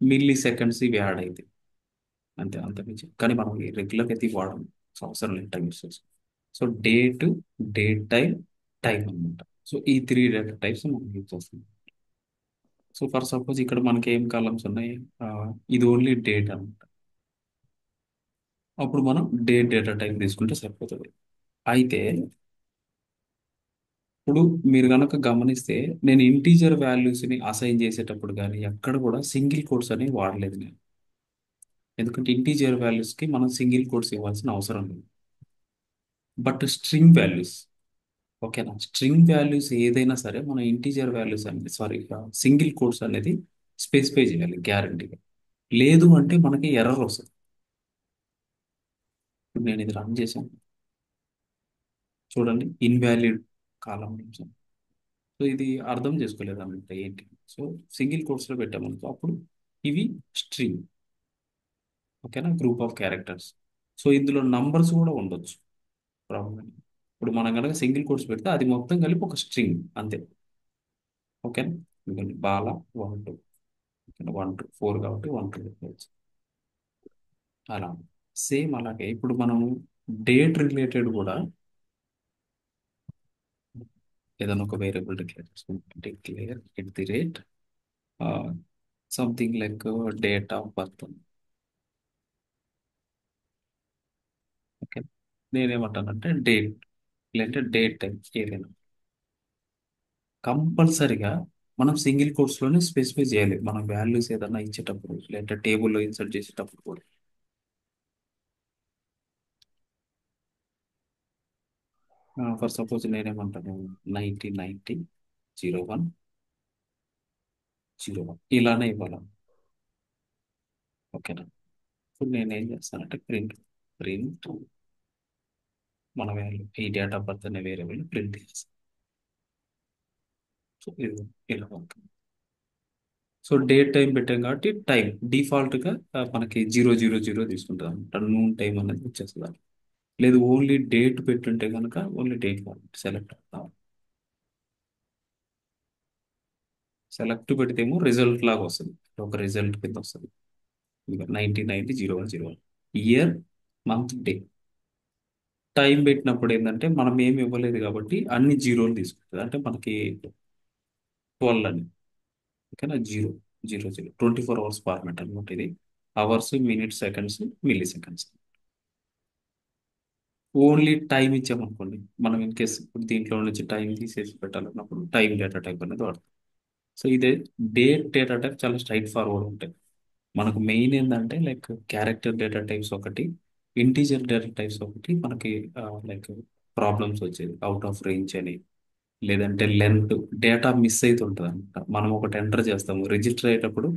మిల్లీ సెకండ్స్ ఇవి యాడ్ అవుతాయి. అంతే, అంత మించి. కానీ మనం రెగ్యులర్గా అయితే ఇవి వాడడం. సో అవసరం లేదు time use. So date time, time అనమాట. సో ఈ 3 డేటా టైప్స్ మనం యూజ్ చేస్తాం. సో ఫర్ సపోజ్ ఇక్కడ మనకి ఏం కాలమ్స్ ఉన్నాయి, ఆ, ఇది ఓన్లీ డేట్ అనమాట. అప్పుడు మనం డేట్ డేటా టైప్ తీసుకుంటే సరిపోతుంది. అయితే ఇప్పుడు మీరు కనుక గమనిస్తే నేను ఇంటీజర్ వాల్యూస్ని అసైన్ చేసేటప్పుడు కానీ ఎక్కడ కూడా సింగిల్ కోట్స్ అనేవి వాడలేదు నేను. ఎందుకంటే ఇంటీజర్ వాల్యూస్కి మనం సింగిల్ కోట్స్ ఇవ్వాల్సిన అవసరం లేదు. బట్ స్ట్రింగ్ వాల్యూస్, ఓకేనా? స్ట్రింగ్ వాల్యూస్ ఏదైనా సరే మనం ఇంటీజర్ వాల్యూస్ అనేది సారీ సింగిల్ కోట్స్ అనేది స్పెసిఫై చేయాలి గ్యారంటీగా. లేదు అంటే మనకి ఎర్రర్ వస్తుంది. ఇప్పుడు నేను ఇది రన్ చేశాను చూడండి, ఇన్వాలిడ్ కాలం. సో ఇది అర్థం చేసుకోలేదు అన్నమాట ఏంటి. సో సింగిల్ కోట్స్లో పెట్టామనుకో అప్పుడు ఇవి స్ట్రింగ్. ఓకేనా? Group of characters. సో ఇందులో నంబర్స్ కూడా ఉండొచ్చు, ప్రాబ్లం. ఇప్పుడు మనం కనుక సింగిల్ కోట్స్ పెడితే అది మొత్తం కలిపి ఒక స్ట్రింగ్ అంతే. ఓకేనా? ఎందుకంటే బాల 1 2 1 2 4 కాబట్టి 1 2 అలా. సేమ్ అలాగే ఇప్పుడు మనము డేట్ రిలేటెడ్ కూడా ఏదైనా ఒక వేరియబుల్ డిక్లేర్ చేసుకుంటాం. Declare at the rate something like date of birth. Okay, నేనేమంటానంటే డేట్, లేదంటే డేట్ టైం ఏదైనా కంపల్సరిగా మనం సింగిల్ కోట్స్లోనే స్పెసిఫై చేయాలి. మనం వాల్యూస్ ఏదైనా ఇచ్చేటప్పుడు లేదంటే టేబుల్లో ఇన్సర్ట్ చేసేటప్పుడు కూడా. ఫర్ సపోజ్ నేనేమంటాను 1990 01 01 ఇలానే ఇవ్వాలి. ఓకేనా? ఇప్పుడు నేనేం చేస్తానంటే ప్రింట్ ప్రింట్ మన వాల్యూ ఈ డేట్ ఆఫ్ బర్త్ అనే వేరియబుల్ ప్రింట్ చేస్తాం. సో ఇది ఇలా ఉంటుంది. సో డేట్ టైం పెట్టాం కాబట్టి టైం డిఫాల్ట్గా మనకి 000 తీసుకుంటుంది అనమాట. నూన్ టైం అనేది వచ్చేస్తుంది. లేదు ఓన్లీ డేట్ పెట్టుంటే కనుక ఓన్లీ డేట్ సెలెక్ట్ అవుతాం. సెలెక్ట్ పెడితేమో రిజల్ట్ లాగా వస్తుంది, ఒక రిజల్ట్ కింద వస్తుంది. 1990 01 01 ఇయర్ మంత్ డే. టైం పెట్టినప్పుడు ఏంటంటే మనం ఏమి ఇవ్వలేదు కాబట్టి అన్ని జీరోలు తీసుకుంటుంది. అంటే మనకి 12 అని. ఓకేనా? 0 0 0 24 అవర్స్ ఫార్మాట్ అనమాట ఇది. Hours, minutes, seconds, milliseconds. Only time ఇచ్చామనుకోండి, మనం ఇన్ కేస్ ఇప్పుడు దీంట్లో నుంచి టైం తీసేసి పెట్టాలన్నప్పుడు టైం డేటా టైప్ అనేది వాడతాం. సో ఇదే డేట్ డేటా టైప్ చాలా స్ట్రైట్ ఫార్వర్డ్ ఉంటాయి. మనకు మెయిన్ ఏంటంటే లైక్ క్యారెక్టర్ డేటా టైప్స్ ఒకటి, ఇంటీజర్ డేటా టైప్స్ ఒకటి మనకి లైక్ ప్రాబ్లమ్స్ వచ్చేది అవుట్ ఆఫ్ రేంజ్ అని, లేదంటే లెంత్ డేటా మిస్ అవుతుంటుంది అనమాట. మనం ఒకటి ఎంటర్ చేస్తాము రిజిస్టర్ అయ్యేటప్పుడు,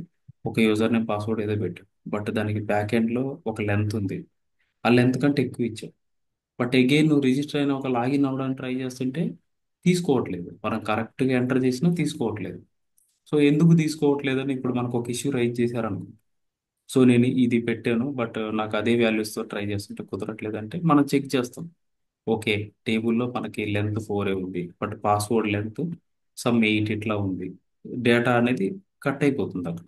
ఒక యూజర్ నేమ్ పాస్వర్డ్ ఏదో పెట్టాం, బట్ దానికి బ్యాక్ ఎండ్లో ఒక లెంత్ ఉంది, ఆ లెంత్ కంటే ఎక్కువ ఇచ్చాం. బట్ అగైన్ నువ్వు రిజిస్టర్ అయిన ఒక లాగిన్ అవ్వడానికి ట్రై చేస్తుంటే తీసుకోవట్లేదు, మనం కరెక్ట్గా ఎంటర్ చేసినా తీసుకోవట్లేదు. సో ఎందుకు తీసుకోవట్లేదని ఇప్పుడు మనకు ఒక ఇష్యూ రైజ్ చేశారనుకో. సో నేను ఇది పెట్టాను బట్ నాకు అదే వాల్యూస్తో ట్రై చేస్తుంటే కుదరట్లేదు అంటే మనం చెక్ చేస్తాం. ఓకే, టేబుల్లో మనకి లెంత్ 4 ఉంది బట్ పాస్వర్డ్ లెంత్ సమ్ 8 ఇట్లా ఉంది. డేటా అనేది కట్ అయిపోతుంది అక్కడ,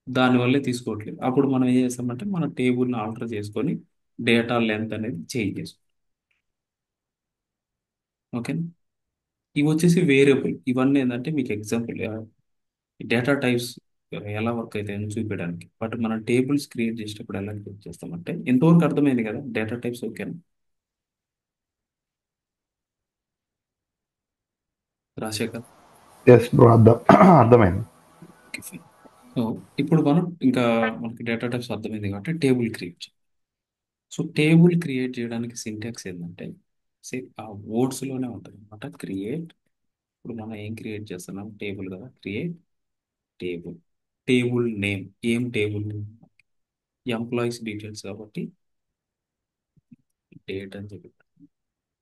దానివల్లే తీసుకోవట్లేదు. అప్పుడు మనం ఏం చేస్తామంటే మన టేబుల్ని ఆల్టర్ చేసుకొని డేటా లెంత్ అనేది చేంజ్ చేసుకోం. ఓకే, ఇవి వచ్చేసి వేరియబుల్. ఇవన్నీ ఏంటంటే మీకు ఎగ్జాంపుల్ డేటా టైప్స్ ఎలా వర్క్ అవుతాయని చూపించడానికి. బట్ మనం టేబుల్స్ క్రియేట్ చేసేటప్పుడు ఎలా క్రియేట్ చేస్తామంటే ఎంతవరకు అర్థమైంది కదా డేటా టైప్స్. ఓకేనా రాజశేఖర్? ఎస్ బ్రో, అర్థమైంది. Okay fine. సో ఇప్పుడు మనం ఇంకా మనకి డేటా టైప్స్ అర్థమైంది కాబట్టి టేబుల్ క్రియేట్ చేయాలి. సో టేబుల్ క్రియేట్ చేయడానికి సింటాక్స్ ఏంటంటే ఆ వర్డ్స్లోనే ఉంటుంది అనమాట. క్రియేట్, ఇప్పుడు మనం ఏం క్రియేట్ చేస్తున్నాం టేబుల్ కదా, క్రియేట్ టేబుల్. టేబుల్ నేమ్ ఏం టేబుల్ నేమ్, ఎంప్లాయీస్ డీటెయిల్స్ కాబట్టి డేట్ అని చెప్పి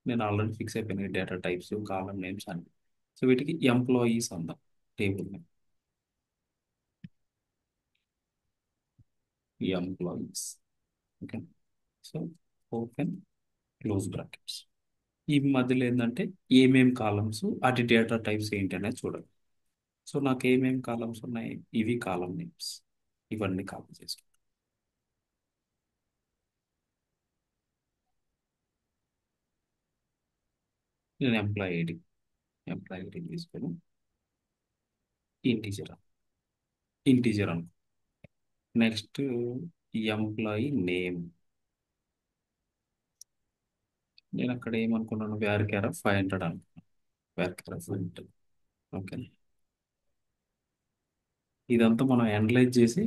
నేను ఆల్రెడీ ఫిక్స్ అయిపోయినాయి డేటా టైప్స్ కాలం నేమ్స్ అని. సో వీటికి ఎంప్లాయీస్ అందాం table name, employees. Okay, so open close brackets. ఈ మధ్యలో ఏంటంటే ఏమేం కాలమ్స్ అటు డేటా టైప్స్ ఏంటి అనేది చూడాలి. సో నాకు ఏమేం కాలమ్స్ ఉన్నాయి, ఇవి కాలం నేమ్స్, ఇవన్నీ కాపీ చేసుకుంటాను. నేను ఎంప్లాయీ ఐడి తీసుకొని ఇంటీజర్ ఇంటీజర్ అనుకో. నెక్స్ట్ ఎంప్లాయీ నేమ్, నేను అక్కడ ఏమనుకున్నాను వేర్ కేర్ ఆఫ్ 500 అనుకున్నాను. Wear care of 500. ఓకే, ఇదంతా మనం అనలైజ్ చేసి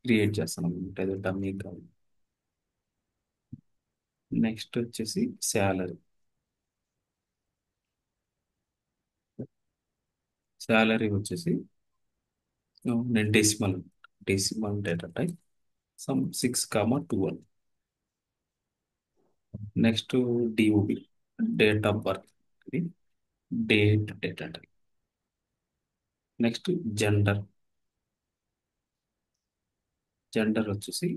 క్రియేట్ చేస్తున్నాం అనమాట, ఏదో డమ్మీ కాదు. నెక్స్ట్ వచ్చేసి శాలరీ. శాలరీ వచ్చేసి నేను decimal data type some 6,2 next DOB date of birth, ఇది data type. Next gender, gender వచ్చేసి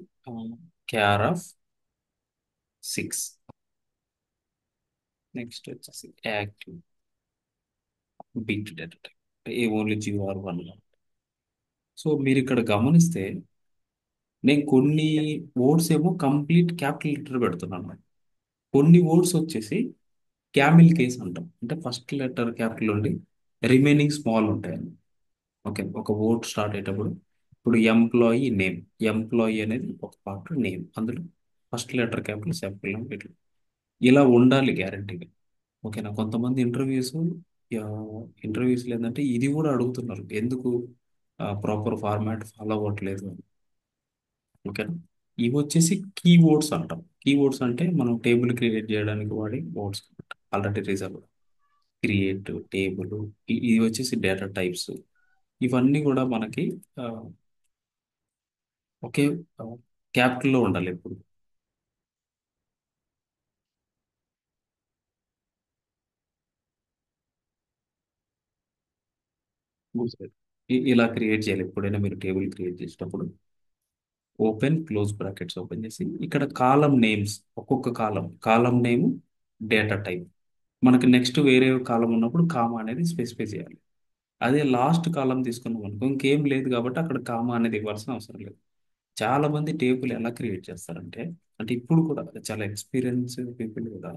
క్యార్ ఆఫ్ 6. నెక్స్ట్ వచ్చేసి యాక్టివ్ బిట్ డేటా టైప్, ఏ ఓన్లీ GR1. సో మీరు ఇక్కడ గమనిస్తే నేను కొన్ని వర్డ్స్ ఏమో కంప్లీట్ క్యాపిటల్ లెటర్ పెడుతున్నాను, కొన్ని వర్డ్స్ వచ్చేసి క్యామిల్ కేస్ అంటాం, అంటే ఫస్ట్ లెటర్ క్యాపిటల్ ఉండి రిమైనింగ్ స్మాల్ ఉంటాయండి. ఓకే, ఒక వర్డ్ స్టార్ట్ అయ్యేటప్పుడు ఇప్పుడు ఎంప్లాయీ నేమ్, ఎంప్లాయీ అనేది ఒక పార్ట్ నేమ్, అందులో ఫస్ట్ లెటర్ క్యాపిటల్ సెకండ్ ఇట్లా ఇలా ఉండాలి గ్యారంటీగా. ఓకేనా. కొంతమంది ఇంటర్వ్యూస్ లేదంటే ఇది కూడా అడుగుతున్నారు, ఎందుకు ప్రాపర్ ఫార్మాట్ ఫాలో అవ్వట్లేదు అని. ఓకేనా. ఇవి వచ్చేసి కీవర్డ్స్ అంటాం. కీవర్డ్స్ అంటే మనం టేబుల్ క్రియేట్ చేయడానికి వాడే words, already reserve, create table. ఇది వచ్చేసి డేటా టైప్స్. ఇవన్నీ కూడా మనకి ఆ, ఒకే క్యాపిటల్లో ఉండాలి ఎప్పుడు. గుర్తుపెట్టు. ఇలా క్రియేట్ చేయాలి ఎప్పుడైనా మీరు టేబుల్ క్రియేట్ చేసేటప్పుడు. ఓపెన్ క్లోజ్ బ్రాకెట్స్ ఓపెన్ చేసి ఇక్కడ కాలం నేమ్స్, ఒక్కొక్క కాలం నేమ్ డేటా టైప్. మనకి నెక్స్ట్ వేరే కాలం ఉన్నప్పుడు కామా అనేది స్పెసిఫై చేయాలి. అదే లాస్ట్ కాలం తీసుకున్నాం అనుకో ఇంకేం లేదు కాబట్టి అక్కడ కామా అనేది ఇవ్వాల్సిన అవసరం లేదు. చాలా మంది టేబుల్ ఎలా క్రియేట్ చేస్తారంటే, అంటే ఇప్పుడు కూడా చాలా ఎక్స్పీరియన్స్ పీపుల్ కూడా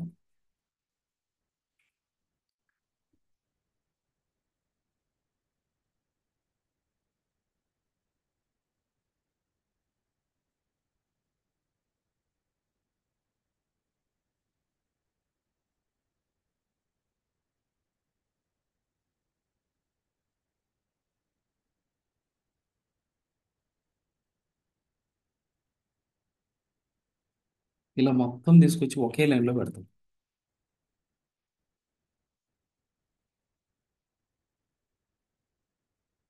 ఇలా మొత్తం తీసుకొచ్చి ఒకే లైన్లో పెడతాం.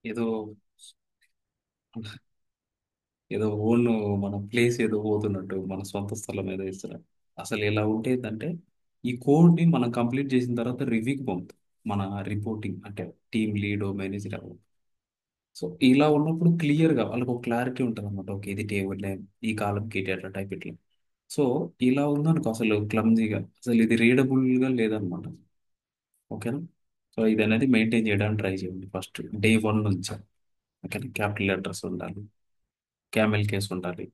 ఏదో ఏదో ఓన్ మన ప్లేస్ ఏదో పోతున్నట్టు, మన సొంత స్థలం ఏదో ఇస్తున్నట్టు. అసలు ఇలా ఉంటే ఏంటంటే ఈ కోడ్ని మనం కంప్లీట్ చేసిన తర్వాత రివ్యూకి పంపుతాం, మన రిపోర్టింగ్ అంటే టీమ్ లీడ్ మేనేజర్. సో ఇలా ఉన్నప్పుడు క్లియర్గా వాళ్ళకి ఒక క్లారిటీ ఉంటుంది అనమాట. ఓకే, ఇది టేబుల్ నేమ్, ఈ కాలంకి డేటా టైప్ ఇట్లా. సో ఇలా ఉందనుకో అసలు క్లమ్జీగా, అసలు ఇది రీడబుల్గా లేదనమాట. ఓకేనా. సో ఇది అనేది మెయింటైన్ చేయడానికి ట్రై చేయండి ఫస్ట్ డే 1 నుంచి. ఓకేనా. క్యాపిటల్ లెటర్స్ ఉండాలి, క్యామెల్ కేస్ ఉండాలి,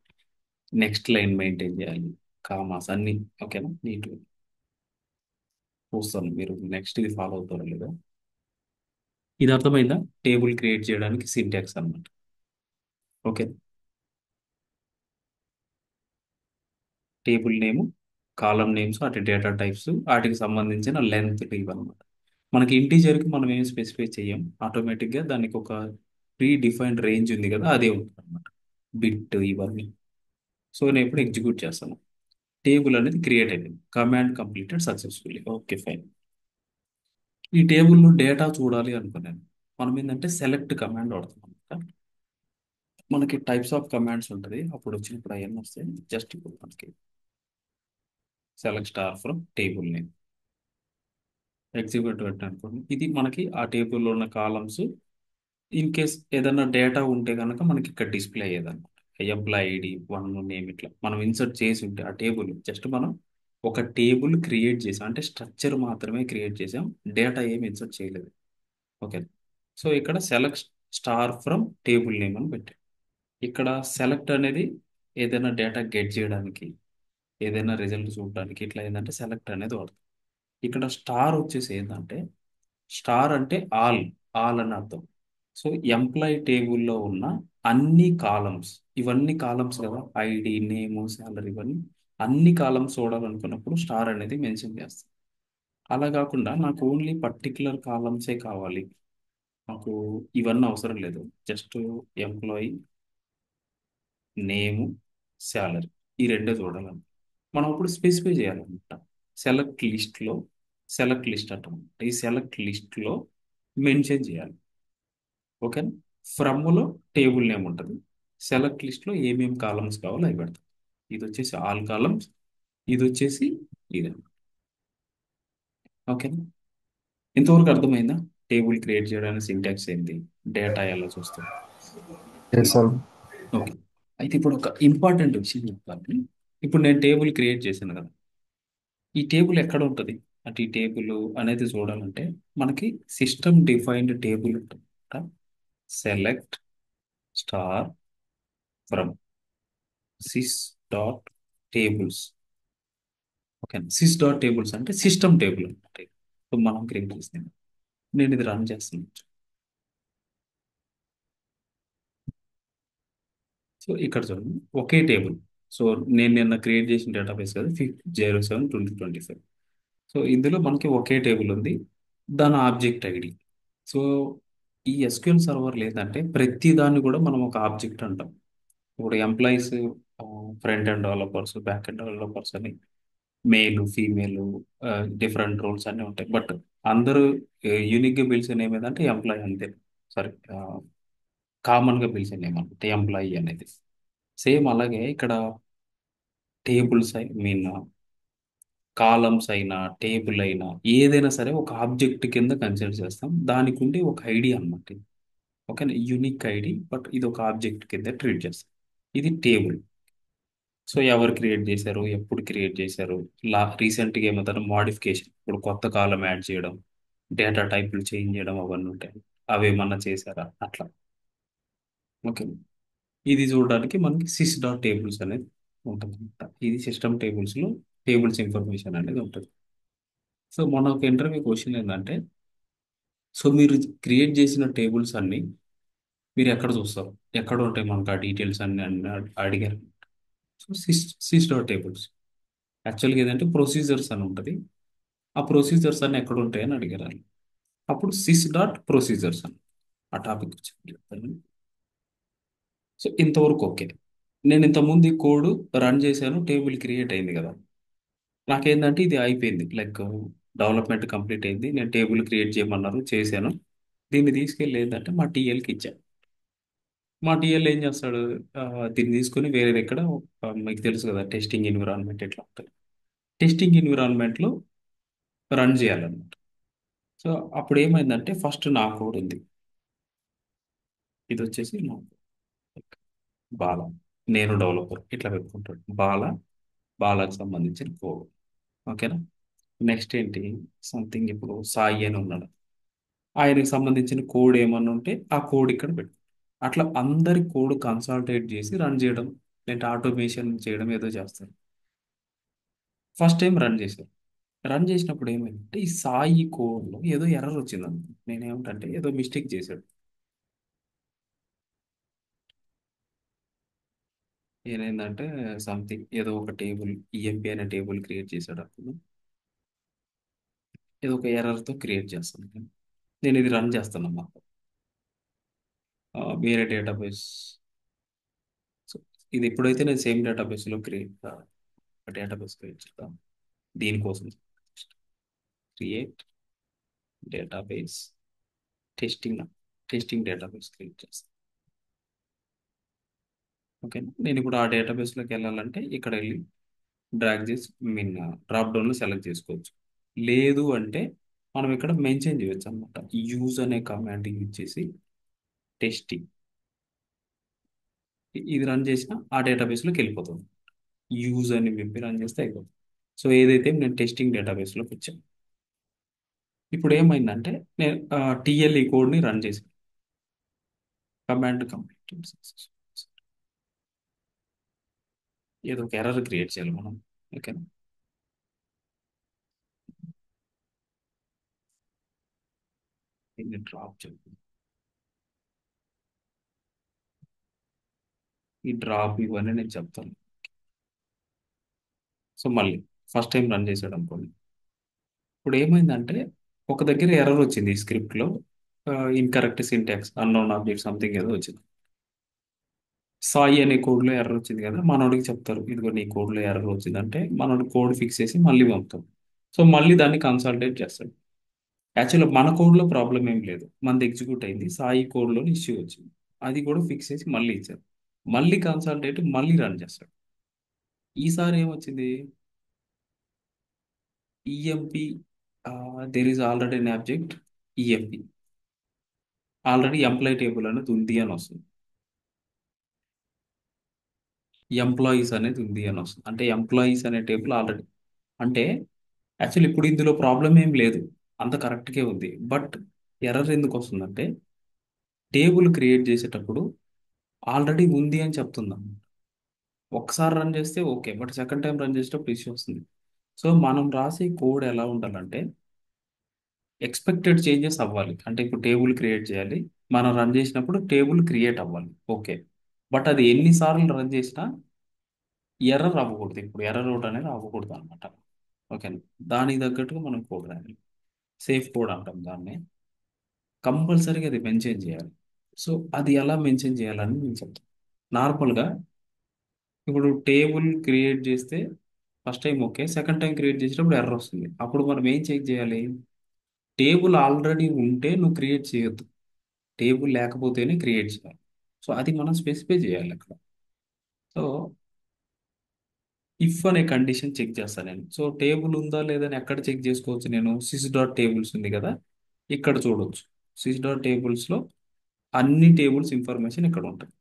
నెక్స్ట్ లైన్ మెయింటైన్ చేయాలి, కామాస్ అన్ని. ఓకేనా. నీట్గా చూస్తాను మీరు నెక్స్ట్ ఇది ఫాలో అవుతారో లేదో. ఇది అర్థమైందా, టేబుల్ క్రియేట్ చేయడానికి సింటాక్స్ అన్నమాట. ఓకే. టేబుల్ నేమ్, కాలం నేమ్స్, వాటి డేటా టైప్స్, వాటికి సంబంధించిన లెంత్ ఇవన్నమాట. మనకి ఇంటీజర్కి మనం ఏం స్పెసిఫై చేయం, ఆటోమేటిక్గా దానికి ఒక ప్రీ డిఫైన్డ్ రేంజ్ ఉంది కదా, అదే ఉంటుంది అనమాట, బిట్ ఇవన్నీ. సో నేను ఎప్పుడు ఎగ్జిక్యూట్ చేస్తాను, టేబుల్ అనేది క్రియేట్ అయింది, command completed successfully. Okay fine. ఈ టేబుల్లో డేటా చూడాలి అనుకున్నాను, మనం ఏంటంటే సెలెక్ట్ కమాండ్ వాడుతున్నాం అనమాట. మనకి టైప్స్ ఆఫ్ కమాండ్స్ ఉంటుంది, అప్పుడు వచ్చినప్పుడు అవన్నీ వస్తాయి. జస్ట్ ఇప్పుడు మనకి select star from table name execute పెట్టిన అనుకోండి, ఇది మనకి ఆ టేబుల్లో ఉన్న కాలమ్స్. ఇన్ కేస్ ఏదైనా డేటా ఉంటే కనుక మనకి ఇక్కడ డిస్ప్లే అయ్యేదన్నమాట. ఎంప్లాయ్ ID 1 నేమ్ ఇట్లా మనం ఇన్సర్ట్ చేసి ఉంటే ఆ టేబుల్, జస్ట్ మనం ఒక టేబుల్ క్రియేట్ చేసాం అంటే స్ట్రక్చర్ మాత్రమే క్రియేట్ చేసాం, డేటా ఏమి ఇన్సర్ట్ చేయలేదు. ఓకే. సో ఇక్కడ select star from table name అని పెట్టాం. ఇక్కడ సెలెక్ట్ అనేది ఏదైనా డేటా గెట్ చేయడానికి, ఏదైనా రిజల్ట్ చూడడానికి ఇట్లా ఏంటంటే సెలెక్ట్ అనేది వాడుతుంది. ఇక్కడ స్టార్ వచ్చేసి ఏంటంటే, స్టార్ అంటే ఆల్, ఆల్ అని అర్థం. సో ఎంప్లాయ్ టేబుల్లో ఉన్న అన్ని కాలమ్స్, ఇవన్నీ కాలమ్స్ కదా, ID నేమ్ శాలరీ ఇవన్నీ, అన్ని కాలమ్స్ చూడాలనుకున్నప్పుడు స్టార్ అనేది మెన్షన్ చేస్తాం. అలా కాకుండా నాకు ఓన్లీ పర్టికులర్ కాలమ్సే కావాలి, నాకు ఇవన్నీ అవసరం లేదు, జస్ట్ ఎంప్లాయీ నేము శాలరీ ఈ రెండే చూడాలని మనం ఇప్పుడు స్పెసిఫై చేయాలన్నమాట. సెలెక్ట్ లిస్ట్లో, సెలెక్ట్ లిస్ట్ అంటాం, ఈ సెలెక్ట్ లిస్ట్లో మెన్షన్ చేయాలి ఓకేనా. ఫ్రమ్లో టేబుల్ నేమ్ ఉంటుంది. సెలెక్ట్ లిస్ట్లో ఏమేమి కాలమ్స్ కావాలో అవి పెడతాం. ఇది వచ్చేసి ఆల్ కాలమ్స్, ఇది వచ్చేసి ఇది. ఓకేనా. ఇంతవరకు అర్థమైందా? టేబుల్ క్రియేట్ చేయడానికి సింటాక్స్ ఏంటి, డేటా ఎలా చూస్తాం. Yes, sir. ఓకే. అయితే ఇప్పుడు ఒక ఇంపార్టెంట్ విషయం చెప్తాను. ఇప్పుడు నేను టేబుల్ క్రియేట్ చేశాను కదా, ఈ టేబుల్ ఎక్కడ ఉంటుంది అంటే ఈ టేబుల్ అనేది చూడాలంటే మనకి సిస్టమ్ డిఫైన్డ్ టేబుల్ ఉంటుంది. Select star from sys dot tables. Okay. Sys dot tables అంటే సిస్టమ్ టేబుల్ అనమాట. సో మనం క్రియేట్ చేస్తాం. నేను ఇది రన్ చేస్తున్నాను. సో ఇక్కడ చూడండి ఒకే టేబుల్. సో నేను నిన్న క్రియేట్ చేసిన డేటాబేస్ కదా 507/2025. సో ఇందులో మనకి ఒకే టేబుల్ ఉంది, దాని ఆబ్జెక్ట్ ఐడి. సో ఈ ఎస్క్యూఎల్ సర్వర్ లేదంటే ప్రతి దాన్ని కూడా మనం ఒక ఆబ్జెక్ట్ అంటాం. ఇప్పుడు employees front end developers, back end developers అని మేలు ఫీమేలు డిఫరెంట్ రోల్స్ అన్నీ ఉంటాయి. బట్ అందరూ యూనిక్గా పిలిచే నేమ్ ఏదంటే ఎంప్లాయీ అంతే. సారీ, కామన్గా పిలిచే నేమ్ అనమాట ఎంప్లాయీ అనేది. సేమ్ అలాగే ఇక్కడ టేబుల్స్ ఐ మీన్ కాలమ్స్ అయినా టేబుల్ అయినా ఏదైనా సరే ఒక ఆబ్జెక్ట్ కింద కన్సిడర్ చేస్తాం. దానికి ఉండే ఒక ఐడి అనమాట ఇది. ఓకేనా, యూనిక్ ఐడి, బట్ ఇది ఒక ఆబ్జెక్ట్ కింద ట్రీట్ చేస్తాం. ఇది టేబుల్. సో ఎవరు క్రియేట్ చేశారు, ఎప్పుడు క్రియేట్ చేశారు, రీసెంట్గా ఏమంటారు మోడిఫికేషన్, ఇప్పుడు కొత్త కాలం యాడ్ చేయడం, డేటా టైపులు చేంజ్ చేయడం అవన్నీ ఉంటాయి. అవి ఏమన్నా చేశారా అట్లా. ఓకే. ఇది చూడడానికి మనకి సిస్ డాట్ టేబుల్స్ అనేది ఉంటుంది అనమాట. ఇది సిస్టమ్ టేబుల్స్లో టేబుల్స్ ఇన్ఫర్మేషన్ అనేది ఉంటుంది. సో మన ఒక ఇంటర్వ్యూ క్వశ్చన్ ఏంటంటే, సో మీరు క్రియేట్ చేసిన టేబుల్స్ అన్ని మీరు ఎక్కడ చూస్తారు, ఎక్కడ ఉంటాయి మనకు ఆ డీటెయిల్స్ అన్ని అని అడిగారు. సో సిస్ డాట్ టేబుల్స్ యాక్చువల్గా ఏదంటే ప్రొసీజర్స్ అని ఉంటుంది. ఆ ప్రొసీజర్స్ అన్ని ఎక్కడ ఉంటాయని అడిగారు వాళ్ళు. అప్పుడు సిస్ డాట్ ప్రొసీజర్స్ అని ఆ టాపిక్ చెప్తాను. సో ఇంతవరకు ఓకే. నేను ఇంతకుముందు ఈ కోడ్ రన్ చేశాను, టేబుల్ క్రియేట్ అయింది కదా. నాకేంటంటే ఇది అయిపోయింది, లైక్ డెవలప్మెంట్ కంప్లీట్ అయింది. నేను టేబుల్ క్రియేట్ చేయమన్నారు, చేశాను. దీన్ని తీసుకెళ్ళి ఏంటంటే మా టీఎల్కి ఇచ్చాను. మా టీఎల్ ఏం చేస్తాడు, ఆ, దీన్ని తీసుకొని వేరే ఎక్కడ, మీకు తెలుసు కదా టెస్టింగ్ ఎన్విరాన్మెంట్ ఎట్లా ఉంటుంది, టెస్టింగ్ ఎన్విరాన్మెంట్లో రన్ చేయాలన్నమాట. సో అప్పుడు ఏమైందంటే ఫస్ట్ నా కోడ్ ఉంది, ఇది వచ్చేసి నా బాల, నేను డెవలపర్ ఇట్లా పెట్టుకుంటాడు బాల, బాలకు సంబంధించిన కోడ్. ఓకేనా. నెక్స్ట్ ఏంటి, సంథింగ్ ఇప్పుడు సాయి అని ఉన్నాడు, ఆయనకి సంబంధించిన కోడ్ ఏమన్నా ఉంటే ఆ కోడ్ ఇక్కడ పెట్టు. అట్లా అందరి కోడ్ కన్సాలిడేట్ చేసి రన్ చేయడం, లేదంటే ఆటోమేషన్ చేయడం ఏదో చేస్తారు. ఫస్ట్ టైం రన్ చేశారు. రన్ చేసినప్పుడు ఏమైందంటే ఈ సాయి కోడ్లో ఏదో ఎర్రర్ వచ్చింది. నేనేమిటంటే ఏదో మిస్టేక్ చేశాడు. ఏమైందంటే సంథింగ్ ఏదో ఒక టేబుల్ ఈఎంపీ అనే టేబుల్ క్రియేట్ చేశాడు అప్పుడు. ఏదో ఒక ఎర్రర్తో క్రియేట్ చేస్తాను నేను ఇది రన్ చేస్తాను అన్నమాట. వేరే డేటాబేస్. సో ఇది ఎప్పుడైతే నేను సేమ్ డేటాబేస్లో డేటాబేస్ క్రియేట్ చేస్తాను, దీనికోసం create database testing, testing database create చేస్తాను. ఓకే. నేను ఇప్పుడు ఆ డేటాబేస్లోకి వెళ్ళాలంటే ఇక్కడ వెళ్ళి డ్రాగ్ చేసి మీన్ డ్రాప్ డౌన్లో సెలెక్ట్ చేసుకోవచ్చు. లేదు అంటే మనం ఇక్కడ మెన్షన్ చేయొచ్చు అనమాట. యూజ్ అనే కమాండ్ యూజ్ చేసి టెస్టింగ్ ఇది రన్ చేసినా ఆ డేటాబేస్లోకి వెళ్ళిపోతుంది. యూజ్ అని చెప్పి రన్ చేస్తే అయిపోతుంది. సో ఏదైతే నేను టెస్టింగ్ డేటాబేస్లోకి వచ్చాను, ఇప్పుడు ఏమైందంటే నేను టిఎల్ఈ కోడ్ని రన్ చేసి కమాండ్ కంప్లీట్, ఏదో ఒక ఎర్రర్ క్రియేట్ చేయాలి మనం. ఓకేనా. దీన్ని డ్రాప్ చేయాలి. ఈ డ్రాప్ ఇవన్నీ నేను చెప్తాను. సో మళ్ళీ ఫస్ట్ టైం రన్ చేసాడు అనుకోండి. ఇప్పుడు ఏమైందంటే ఒక దగ్గర ఎర్రర్ వచ్చింది ఈ స్క్రిప్ట్లో, incorrect syntax unknown object something ఏదో వచ్చింది. సాయి అనే కోడ్లో ఎర్రర్ వచ్చింది కదా, మనోడికి చెప్తారు ఇదిగో నీ కోడ్లో ఎర్రర్ వచ్చిందంటే మనోడు కోడ్ ఫిక్స్ చేసి మళ్ళీ పంపుతాం. సో మళ్ళీ దాన్ని కన్సాలిడేట్ చేస్తాడు. యాక్చువల్గా మన కోడ్లో ప్రాబ్లం ఏం లేదు, మనది ఎగ్జిక్యూట్ అయింది, సాయి కోడ్లో ఇష్యూ వచ్చింది, అది కూడా ఫిక్స్ చేసి మళ్ళీ ఇచ్చారు. మళ్ళీ కన్సల్టేట్ మళ్ళీ రన్ చేస్తాడు. ఈసారి ఏమొచ్చింది, E M P, there is already an object E M P, already employee table అనేది ఉంది అని వస్తుంది, ఎంప్లాయీస్ అనేది ఉంది అని వస్తుంది. అంటే ఎంప్లాయీస్ అనే టేబుల్ ఆల్రెడీ, అంటే యాక్చువల్లీ ఇప్పుడు ఇందులో ప్రాబ్లం ఏం లేదు, అంత కరెక్ట్గా ఉంది. బట్ ఎర్రర్ ఎందుకు వస్తుందంటే టేబుల్ క్రియేట్ చేసేటప్పుడు ఆల్రెడీ ఉంది అని చెప్తున్నాం. ఒకసారి రన్ చేస్తే okay, but second time run చేసేటప్పుడు ఇష్యూ వస్తుంది. సో మనం రాసే కోడ్ ఎలా ఉండాలంటే ఎక్స్పెక్టెడ్ చేంజెస్ అవ్వాలి. అంటే ఇప్పుడు టేబుల్ క్రియేట్ చేయాలి, మనం రన్ చేసినప్పుడు టేబుల్ క్రియేట్ అవ్వాలి, ఓకే. బట్ అది ఎన్నిసార్లు రన్ చేసినా ఎర్రర్ అవ్వకూడదు. ఇప్పుడు ఎర్రర్ అవుట్ అనేది అవ్వకూడదు అనమాట. ఓకే, దానికి తగ్గట్టుగా మనం కోడ్ రాయాలి. సేఫ్ కోడ్ అంటాం దాన్ని. కంపల్సరీగా అది మెన్షన్ చేయాలి. సో అది ఎలా మెన్షన్ చేయాలని నేను చెప్తాను. నార్మల్గా ఇప్పుడు టేబుల్ క్రియేట్ చేస్తే first time okay, second time create చేసేటప్పుడు ఎర్రర్ వస్తుంది. అప్పుడు మనం ఏం చెక్ చేయాలి, టేబుల్ ఆల్రెడీ ఉంటే నువ్వు క్రియేట్ చేయొద్దు, టేబుల్ లేకపోతేనే క్రియేట్ చేయాలి. సో అది మనం స్పెసిఫై చేయాలి అక్కడ. సో ఇఫ్ అనే కండిషన్ చెక్ చేస్తాను నేను. సో టేబుల్ ఉందా లేదని ఎక్కడ చెక్ చేసుకోవచ్చు, నేను సిస్ డాట్ టేబుల్స్ ఉంది కదా, ఇక్కడ చూడొచ్చు. సిస్ డాట్ టేబుల్స్లో అన్ని టేబుల్స్ ఇన్ఫర్మేషన్ ఇక్కడ ఉంటుంది.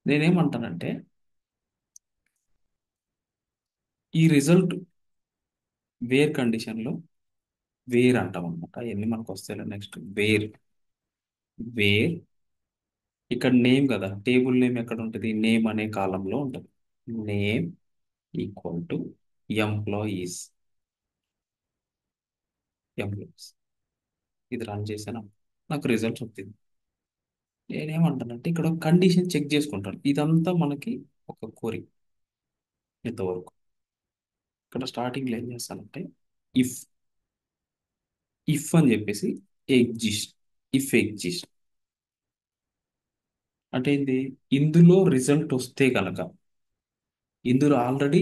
నేనేమంటానంటే ఈ రిజల్ట్ వేర్ కండిషన్లో వేర్ అంటాం అనమాట. అవన్నీ మనకు వస్తాయి నెక్స్ట్. వేర్, వేర్ ఇక్కడ నేమ్ కదా, టేబుల్ నేమ్ ఎక్కడ ఉంటుంది, నేమ్ అనే కాలంలో ఉంటుంది. Name equal to employees, employees. ఇది రన్ చేసాను, నాకు రిజల్ట్ వచ్చింది. నేనేమంటానంటే ఇక్కడ కండిషన్ చెక్ చేసుకుంటాను. ఇదంతా మనకి ఒక కోరి ఇంతవరకు. ఇక్కడ స్టార్టింగ్లో ఏం చేస్తానంటే ఇఫ్, ఇఫ్ అని చెప్పేసి ఎగ్జిస్ట్, ఇఫ్ ఎగ్జిస్ట్ అంటే ఏంది, ఇందులో రిజల్ట్ వస్తే కనుక, ఇందులో ఆల్రెడీ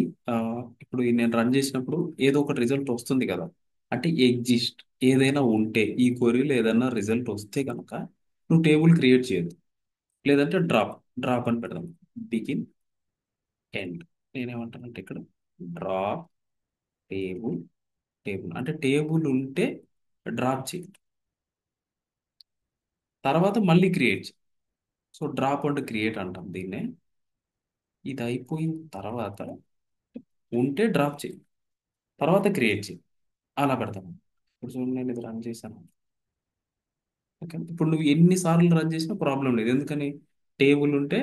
ఇప్పుడు నేను రన్ చేసినప్పుడు ఏదో ఒక రిజల్ట్ వస్తుంది కదా, అంటే ఎగ్జిస్ట్ ఏదైనా ఉంటే ఈ క్వరీలో ఏదైనా రిజల్ట్ వస్తే కనుక నువ్వు టేబుల్ క్రియేట్ చేయొద్దు, లేదంటే డ్రాప్, డ్రాప్ అని పెడదాం, బిగిన్ ఎండ్. నేనేమంటానంటే ఇక్కడ డ్రాప్ టేబుల్, టేబుల్ అంటే టేబుల్ ఉంటే డ్రాప్ చేయి, తర్వాత మళ్ళీ క్రియేట్ చేయి. సో డ్రాప్ అండ్ క్రియేట్ అంటాం దీన్నే. ఇది అయిపోయిన తర్వాత ఉంటే డ్రాప్ చేయి, తర్వాత క్రియేట్ చేయి, అలా పెడతాను. ఇప్పుడు చూడండి నేను ఇది రన్ చేశాను. ఓకే, ఇప్పుడు నువ్వు ఎన్నిసార్లు రన్ చేసినా ప్రాబ్లం లేదు, ఎందుకని టేబుల్ ఉంటే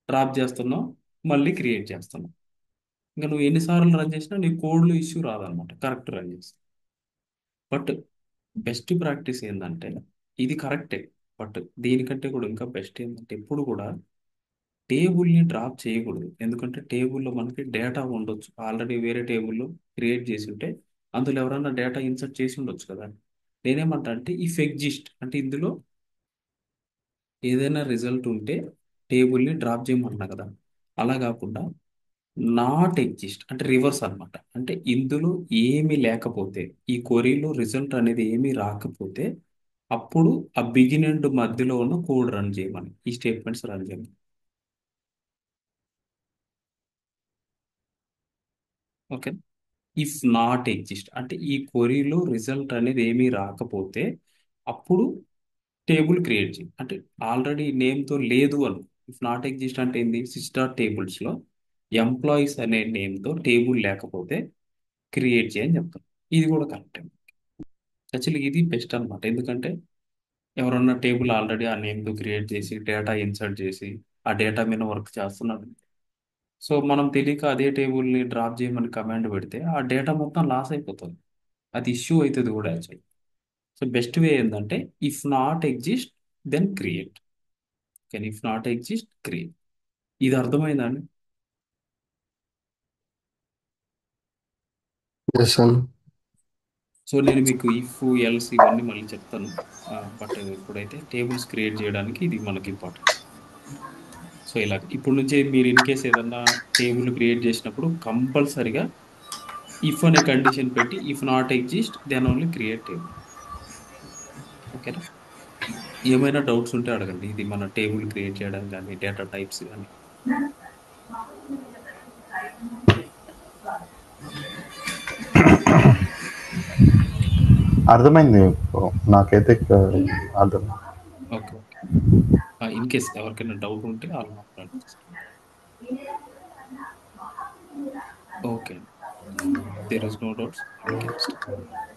డ్రాప్ చేస్తున్నావు, మళ్ళీ క్రియేట్ చేస్తున్నావు. ఇంకా నువ్వు ఎన్నిసార్లు రన్ చేసినా నీ కోడ్లో ఇష్యూ రాదనమాట, కరెక్ట్ రన్ చేసి. బట్ బెస్ట్ ప్రాక్టీస్ ఏంటంటే ఇది కరెక్టే, బట్ దీనికంటే కూడా ఇంకా బెస్ట్ ఏంటంటే ఎప్పుడు కూడా టేబుల్ని డ్రాప్ చేయకూడదు. ఎందుకంటే టేబుల్లో మనకి డేటా ఉండొచ్చు, ఆల్రెడీ వేరే టేబుల్లో క్రియేట్ చేసి ఉంటే అందులో ఎవరైనా డేటా ఇన్సర్ట్ చేసి ఉండొచ్చు కదా. నేనేమంటా అంటే ఇఫ్ ఎగ్జిస్ట్ అంటే ఇందులో ఏదైనా రిజల్ట్ ఉంటే టేబుల్ని డ్రాప్ చేయమన్నా కదా, అలా కాకుండా నాట్ ఎగ్జిస్ట్ అంటే రివర్స్ అన్నమాట. అంటే ఇందులో ఏమీ లేకపోతే, ఈ క్వరీలో రిజల్ట్ అనేది ఏమీ రాకపోతే అప్పుడు ఆ బిగిన్ అండ్ మధ్యలో ఉన్న కోడ్ రన్ చేయమని, ఈ స్టేట్మెంట్స్ రన్ చేయమని. ఓకే, ఇఫ్ నాట్ ఎగ్జిస్ట్ అంటే ఈ క్వరీలో రిజల్ట్ అనేది ఏమీ రాకపోతే అప్పుడు టేబుల్ క్రియేట్ చేయి. అంటే ఆల్రెడీ నేమ్తో లేదు అను. ఇఫ్ నాట్ ఎగ్జిస్ట్ అంటే ఏంది, సిస్టర్ టేబుల్స్లో ఎంప్లాయీస్ అనే నేమ్తో టేబుల్ లేకపోతే క్రియేట్ చేయని చెప్తాం. ఇది కూడా కరెక్ట్. యాక్చువల్లీ ఇది బెస్ట్ అనమాట, ఎందుకంటే ఎవరన్నా టేబుల్ ఆల్రెడీ ఆ నేమ్తో క్రియేట్ చేసి డేటా ఇన్సర్ట్ చేసి ఆ డేటా మీద వర్క్ చేస్తున్నాడు, సో మనం తెలియక అదే టేబుల్ని డ్రాప్ చేయమని కమాండ్ పెడితే ఆ డేటా మొత్తం లాస్ అయిపోతుంది, అది ఇష్యూ అవుతుంది కూడా యాక్చువల్లీ. సో బెస్ట్ వే ఏంటంటే if not exist then create, can if not exist create. ఇది అర్థమైందండి. Yes, sir. సో నేను మీకు ఇఫ్ ఎల్స్ ఇవన్నీ మళ్ళీ చెప్తాను, బట్ ఇప్పుడైతే టేబుల్స్ క్రియేట్ చేయడానికి ఇది మనకి ఇంపార్టెంట్. సో ఇలా ఇప్పుడు నుంచి మీరు ఇన్ కేస్ ఏదన్నా టేబుల్ క్రియేట్ చేసినప్పుడు కంపల్సరిగా ఇఫ్ అనే కండిషన్ పెట్టి if not exist then only create table. ఓకేనా? ఏమైనా డౌట్స్ ఉంటే అడగండి. ఇది మన టేబుల్ క్రియేట్ చేయడం కానీ, డేటా టైప్స్ కానీ. అర్థమైంది నాకైతే అర్థం. ఓకే. ఓకే. ఇన్ కేస్ ఎవరికైనా డౌట్ ఉంటే వాళ్ళు మాట్లాడండి. Okay. There is no doubts. We can start.